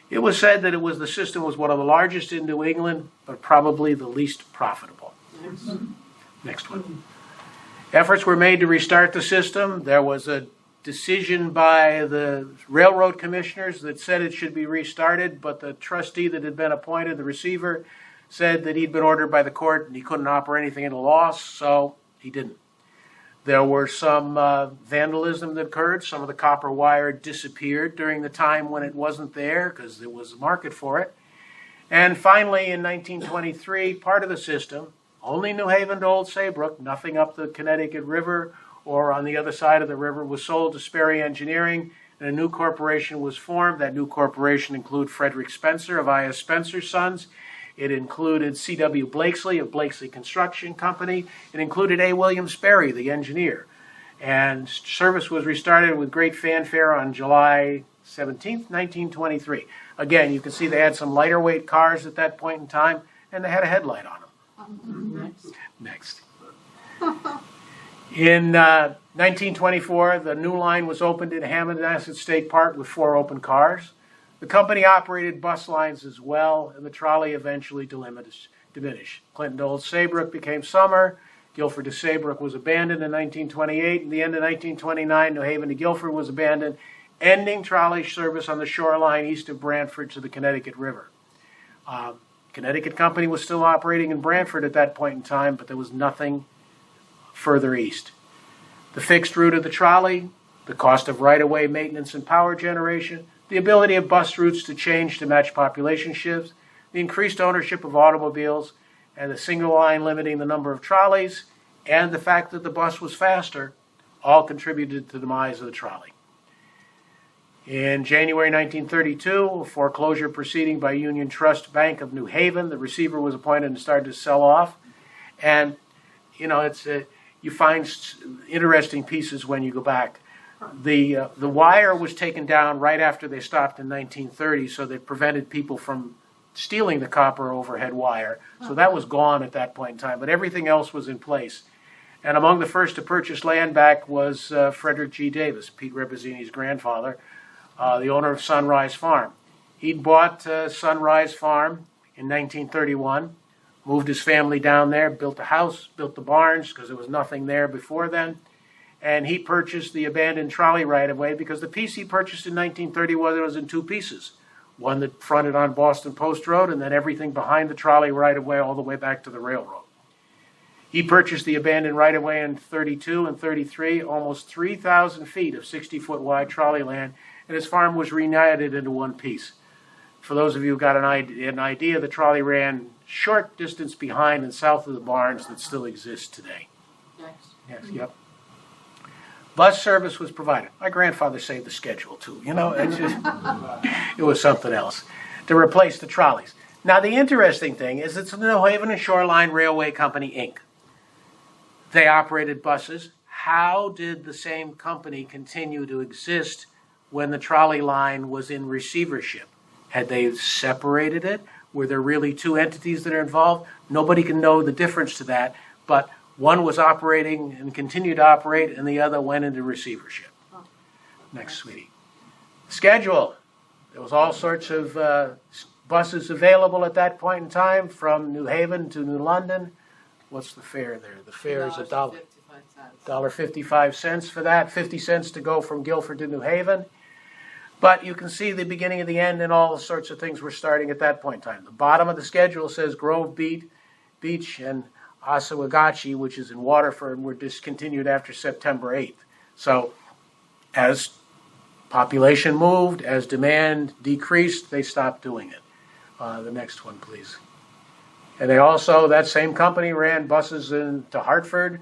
It was said that the system was one of the largest in New England, but probably the least profitable. Next one. Efforts were made to restart the system. There was a decision by the railroad commissioners that said it should be restarted, but the trustee that had been appointed, the receiver, said that he'd been ordered by the court and he couldn't operate anything at a loss, so he didn't. There were some vandalism that occurred. Some of the copper wire disappeared during the time when it wasn't there because there was a market for it. And finally, in 1923, part of the system, only New Haven to Old Saybrook, nothing up the Connecticut River or on the other side of the river, was sold to Sperry Engineering, and a new corporation was formed. That new corporation included Frederick Spencer of I.S. Spencer Sons. It included C.W. Blakesley of Blakesley Construction Company. It included A. William Sperry, the engineer. And service was restarted with great fanfare on July 17th, 1923. Again, you can see they had some lighter weight cars at that point in time, and they had a headlight on them. Next. In 1924, the new line was opened in Hammonasset State Park with 4 open cars. The company operated bus lines as well, and the trolley eventually diminished. Clinton to Old Saybrook became Summer. Guilford to Saybrook was abandoned in 1928. In the end of 1929, New Haven to Guilford was abandoned, ending trolley service on the shoreline east of Brantford to the Connecticut River. Connecticut Company was still operating in Brantford at that point in time, but there was nothing further east. The fixed route of the trolley, the cost of right-of-way maintenance and power generation, the ability of bus routes to change to match population shifts, the increased ownership of automobiles, and the single line limiting the number of trolleys, and the fact that the bus was faster, all contributed to the demise of the trolley. In January 1932, a foreclosure proceeding by Union Trust Bank of New Haven, the receiver was appointed and started to sell off. And, you find interesting pieces when you go back. The wire was taken down right after they stopped in 1930, so they prevented people from stealing the copper overhead wire. So that was gone at that point in time, but everything else was in place. And among the first to purchase land back was Frederick G. Davis, Pete Rebazzini's grandfather, the owner of Sunrise Farm. He'd bought Sunrise Farm in 1931, moved his family down there, built a house, built the barns because there was nothing there before then. And he purchased the abandoned trolley right-of-way because the piece he purchased in 1931 was in 2 pieces. One that fronted on Boston Post Road, and then everything behind the trolley right-of-way all the way back to the railroad. He purchased the abandoned right-of-way in 32 and 33, almost 3,000 feet of 60-foot wide trolley land, and his farm was reunited into one piece. For those of you who got an idea, the trolley ran short distance behind and south of the barns that still exist today. Next. Yes, yep. Bus service was provided. My grandfather saved the schedule too. It was something else to replace the trolleys. Now the interesting thing is it's the New Haven and Shoreline Railway Company, Inc. They operated buses. How did the same company continue to exist when the trolley line was in receivership? Had they separated it? Were there really 2 entities that are involved? Nobody can know the difference to that, but one was operating and continued to operate, and the other went into receivership. Next, sweetie. Schedule. There was all sorts of buses available at that point in time, from New Haven to New London. What's the fare there? The fare is $1.55 for that, 50 cents to go from Guilford to New Haven. But you can see the beginning of the end, and all sorts of things were starting at that point in time. The bottom of the schedule says Grove Beach and Osawagachi, which is in Waterford, were discontinued after September 8th. So as population moved, as demand decreased, they stopped doing it. The next one, please. And they also, that same company ran buses to Hartford,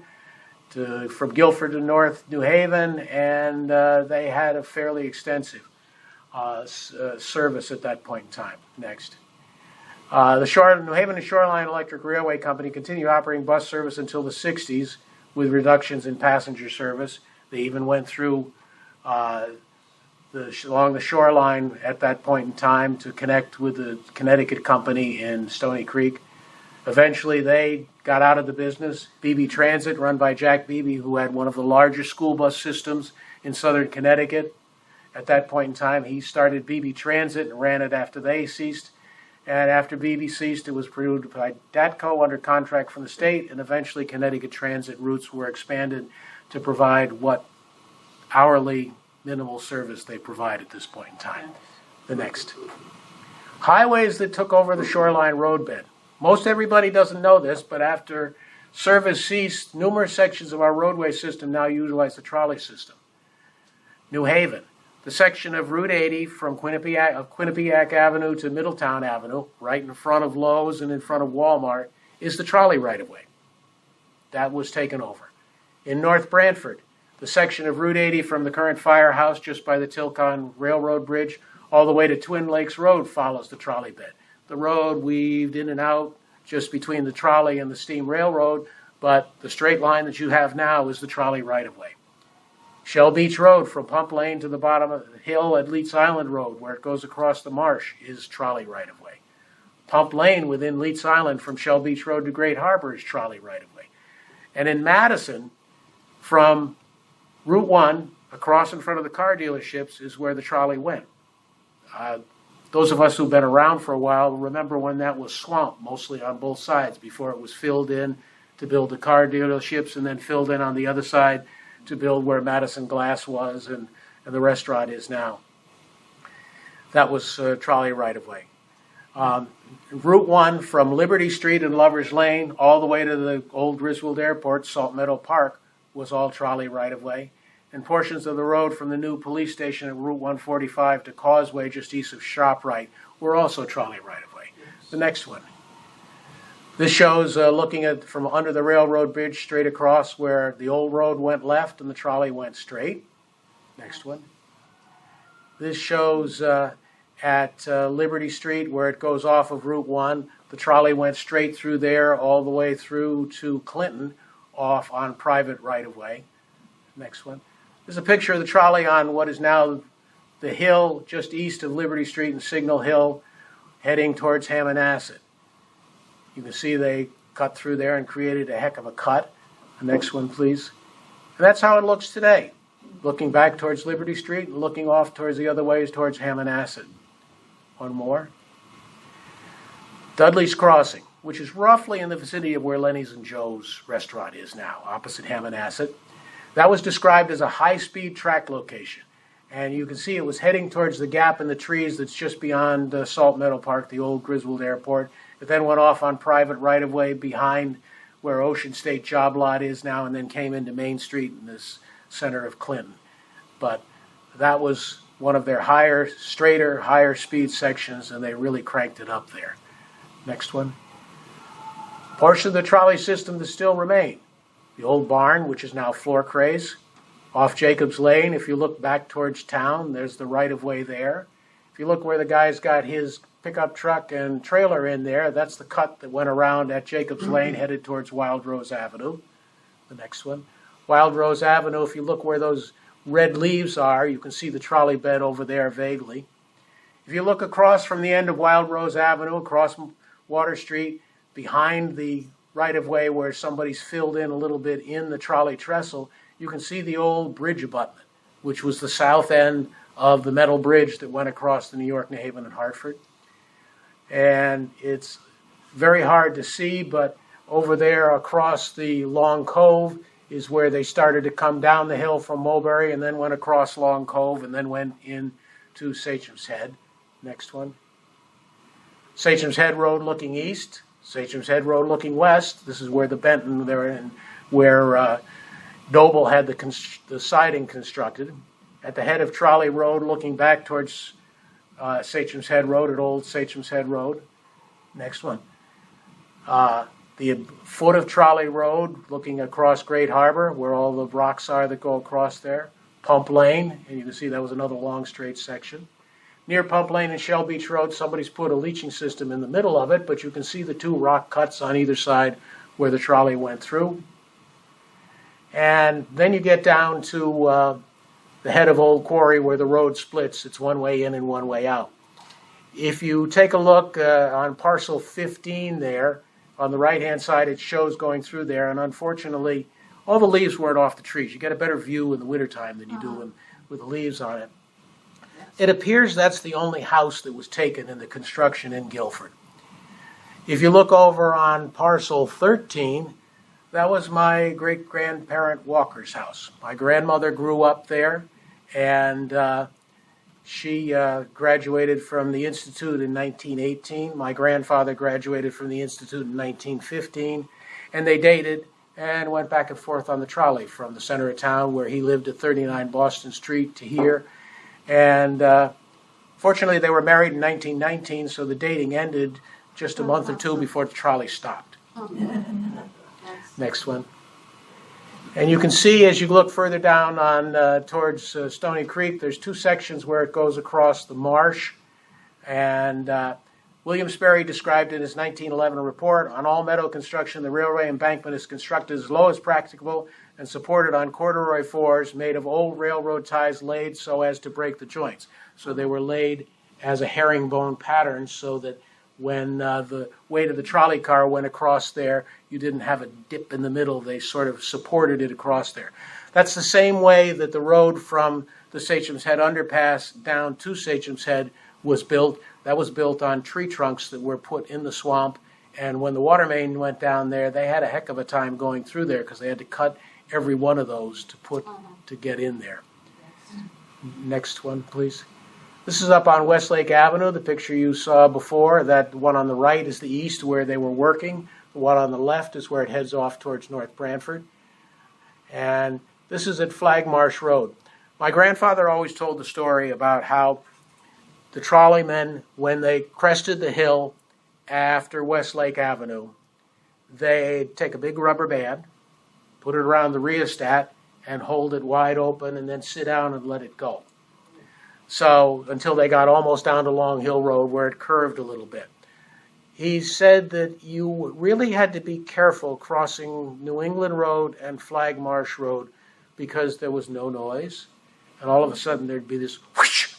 from Guilford to North New Haven, and they had a fairly extensive service at that point in time. Next. The New Haven and Shoreline Electric Railway Company continued operating bus service until the 60s with reductions in passenger service. They even went through along the shoreline at that point in time to connect with the Connecticut Company in Stony Creek. Eventually, they got out of the business. Beebe Transit, run by Jack Beebe, who had one of the largest school bus systems in southern Connecticut. At that point in time, he started Beebe Transit and ran it after they ceased. And after Beebe ceased, it was produced by DATCO under contract from the state, and eventually Connecticut Transit routes were expanded to provide what hourly minimal service they provide at this point in time. The next. Highways that took over the shoreline roadbed. Most everybody doesn't know this, but after service ceased, numerous sections of our roadway system now utilize the trolley system. New Haven. The section of Route 80 from Quinnipiac Avenue to Middletown Avenue, right in front of Lowe's and in front of Walmart, is the trolley right-of-way. That was taken over. In North Brantford, The section of Route 80 from the current firehouse just by the Tilcon Railroad Bridge all the way to Twin Lakes Road follows the trolley bed. The road weaved in and out just between the trolley and the steam railroad, but the straight line that you have now is the trolley right-of-way. Shell Beach Road from Pump Lane to the bottom of the hill at Leeds Island Road, where it goes across the marsh, is trolley right-of-way. Pump Lane within Leeds Island from Shell Beach Road to Great Harbor is trolley right-of-way. And in Madison, from Route 1 across in front of the car dealerships is where the trolley went. Those of us who've been around for a while remember when that was swamp, mostly on both sides, before it was filled in to build the car dealerships and then filled in on the other side to build where Madison Glass was and the restaurant is now. That was trolley right-of-way. Route 1 from Liberty Street and Lover's Lane all the way to the old Griswold Airport, Salt Meadow Park, was all trolley right-of-way. And portions of the road from the new police station at Route 145 to Causeway, just east of ShopRite, were also trolley right-of-way. The next one. This shows looking at from under the railroad bridge straight across where the old road went left and the trolley went straight. Next one. This shows at Liberty Street where it goes off of Route 1. The trolley went straight through there all the way through to Clinton off on private right-of-way. Next one. There's a picture of the trolley on what is now the hill just east of Liberty Street and Signal Hill heading towards Hammonasset. You can see they cut through there and created a heck of a cut. The next one, please. And that's how it looks today, looking back towards Liberty Street and looking off towards the other ways towards Hammonasset. One more. Dudley's Crossing, which is roughly in the vicinity of where Lenny's and Joe's restaurant is now, opposite Hammonasset. That was described as a high-speed track location. And you can see it was heading towards the gap in the trees that's just beyond Salt Meadow Park, the old Griswold Airport. It then went off on private right-of-way behind where Ocean State Job Lot is now and then came into Main Street in this center of Clinton. But that was one of their higher, straighter, higher speed sections, and they really cranked it up there. Next one. Portion of the trolley system that still remain. The old barn, which is now Floor Craze. Off Jacobs Lane, if you look back towards town, there's the right-of-way there. If you look where the guy's got his pickup truck and trailer in there, that's the cut that went around at Jacobs Lane headed towards Wild Rose Avenue. The next one. Wild Rose Avenue, if you look where those red leaves are, you can see the trolley bed over there vaguely. If you look across from the end of Wild Rose Avenue, across Water Street, behind the right-of-way where somebody's filled in a little bit in the trolley trestle, you can see the old bridge abutment, which was the south end of the metal bridge that went across the New York, New Haven, and Hartford. And it's very hard to see, but over there across the Long Cove is where they started to come down the hill from Mulberry and then went across Long Cove and then went into Sachem's Head. Next one. Sachem's Head Road looking east. Sachem's Head Road looking west. This is where the Benton there and where Noble had the siding constructed. At the head of Trolley Road, looking back towards Sachem's Head Road at Old Sachem's Head Road. Next one. The foot of Trolley Road, looking across Great Harbor, where all the rocks are that go across there. Pump Lane, and you can see that was another long straight section. Near Pump Lane and Shell Beach Road, somebody's put a leaching system in the middle of it, but you can see the two rock cuts on either side where the trolley went through. And then you get down to the head of Old Quarry where the road splits. It's one way in and one way out. If you take a look on parcel 15 there, on the right-hand side, it shows going through there, and unfortunately, all the leaves weren't off the trees. You get a better view in the wintertime than you do with the leaves on it. It appears that's the only house that was taken in the construction in Guilford. If you look over on parcel 13, that was my great-grandparent Walker's house. My grandmother grew up there, and she graduated from the Institute in 1918. My grandfather graduated from the Institute in 1915, and they dated and went back and forth on the trolley from the center of town where he lived at 39 Boston Street to here. And fortunately, they were married in 1919, so the dating ended just a month or two before the trolley stopped. Next one. And you can see as you look further down on towards Stony Creek, there's two sections where it goes across the marsh. And William Sperry described in his 1911 report, on all meadow construction, the railway embankment is constructed as low as practicable and supported on corduroy floors made of old railroad ties laid so as to break the joints. So they were laid as a herringbone pattern so that when the weight of the trolley car went across there, you didn't have a dip in the middle. They sort of supported it across there. That's the same way that the road from the Sachem's Head underpass down to Sachem's Head was built. That was built on tree trunks that were put in the swamp. And when the water main went down there, they had a heck of a time going through there because they had to cut every one of those to get in there. Next one, please. This is up on Westlake Avenue, the picture you saw before. That one on the right is the east where they were working. The one on the left is where it heads off towards North Branford. And this is at Flag Marsh Road. My grandfather always told the story about how the trolleymen, when they crested the hill after Westlake Avenue, they'd take a big rubber band, put it around the rheostat, and hold it wide open, and then sit down and let it go. So until they got almost down to Long Hill Road where it curved a little bit. He said that you really had to be careful crossing New England Road and Flag Marsh Road because there was no noise. And all of a sudden there'd be this whoosh,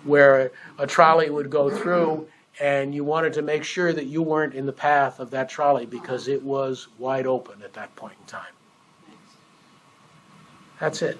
where a trolley would go through, and you wanted to make sure that you weren't in the path of that trolley because it was wide open at that point in time. That's it.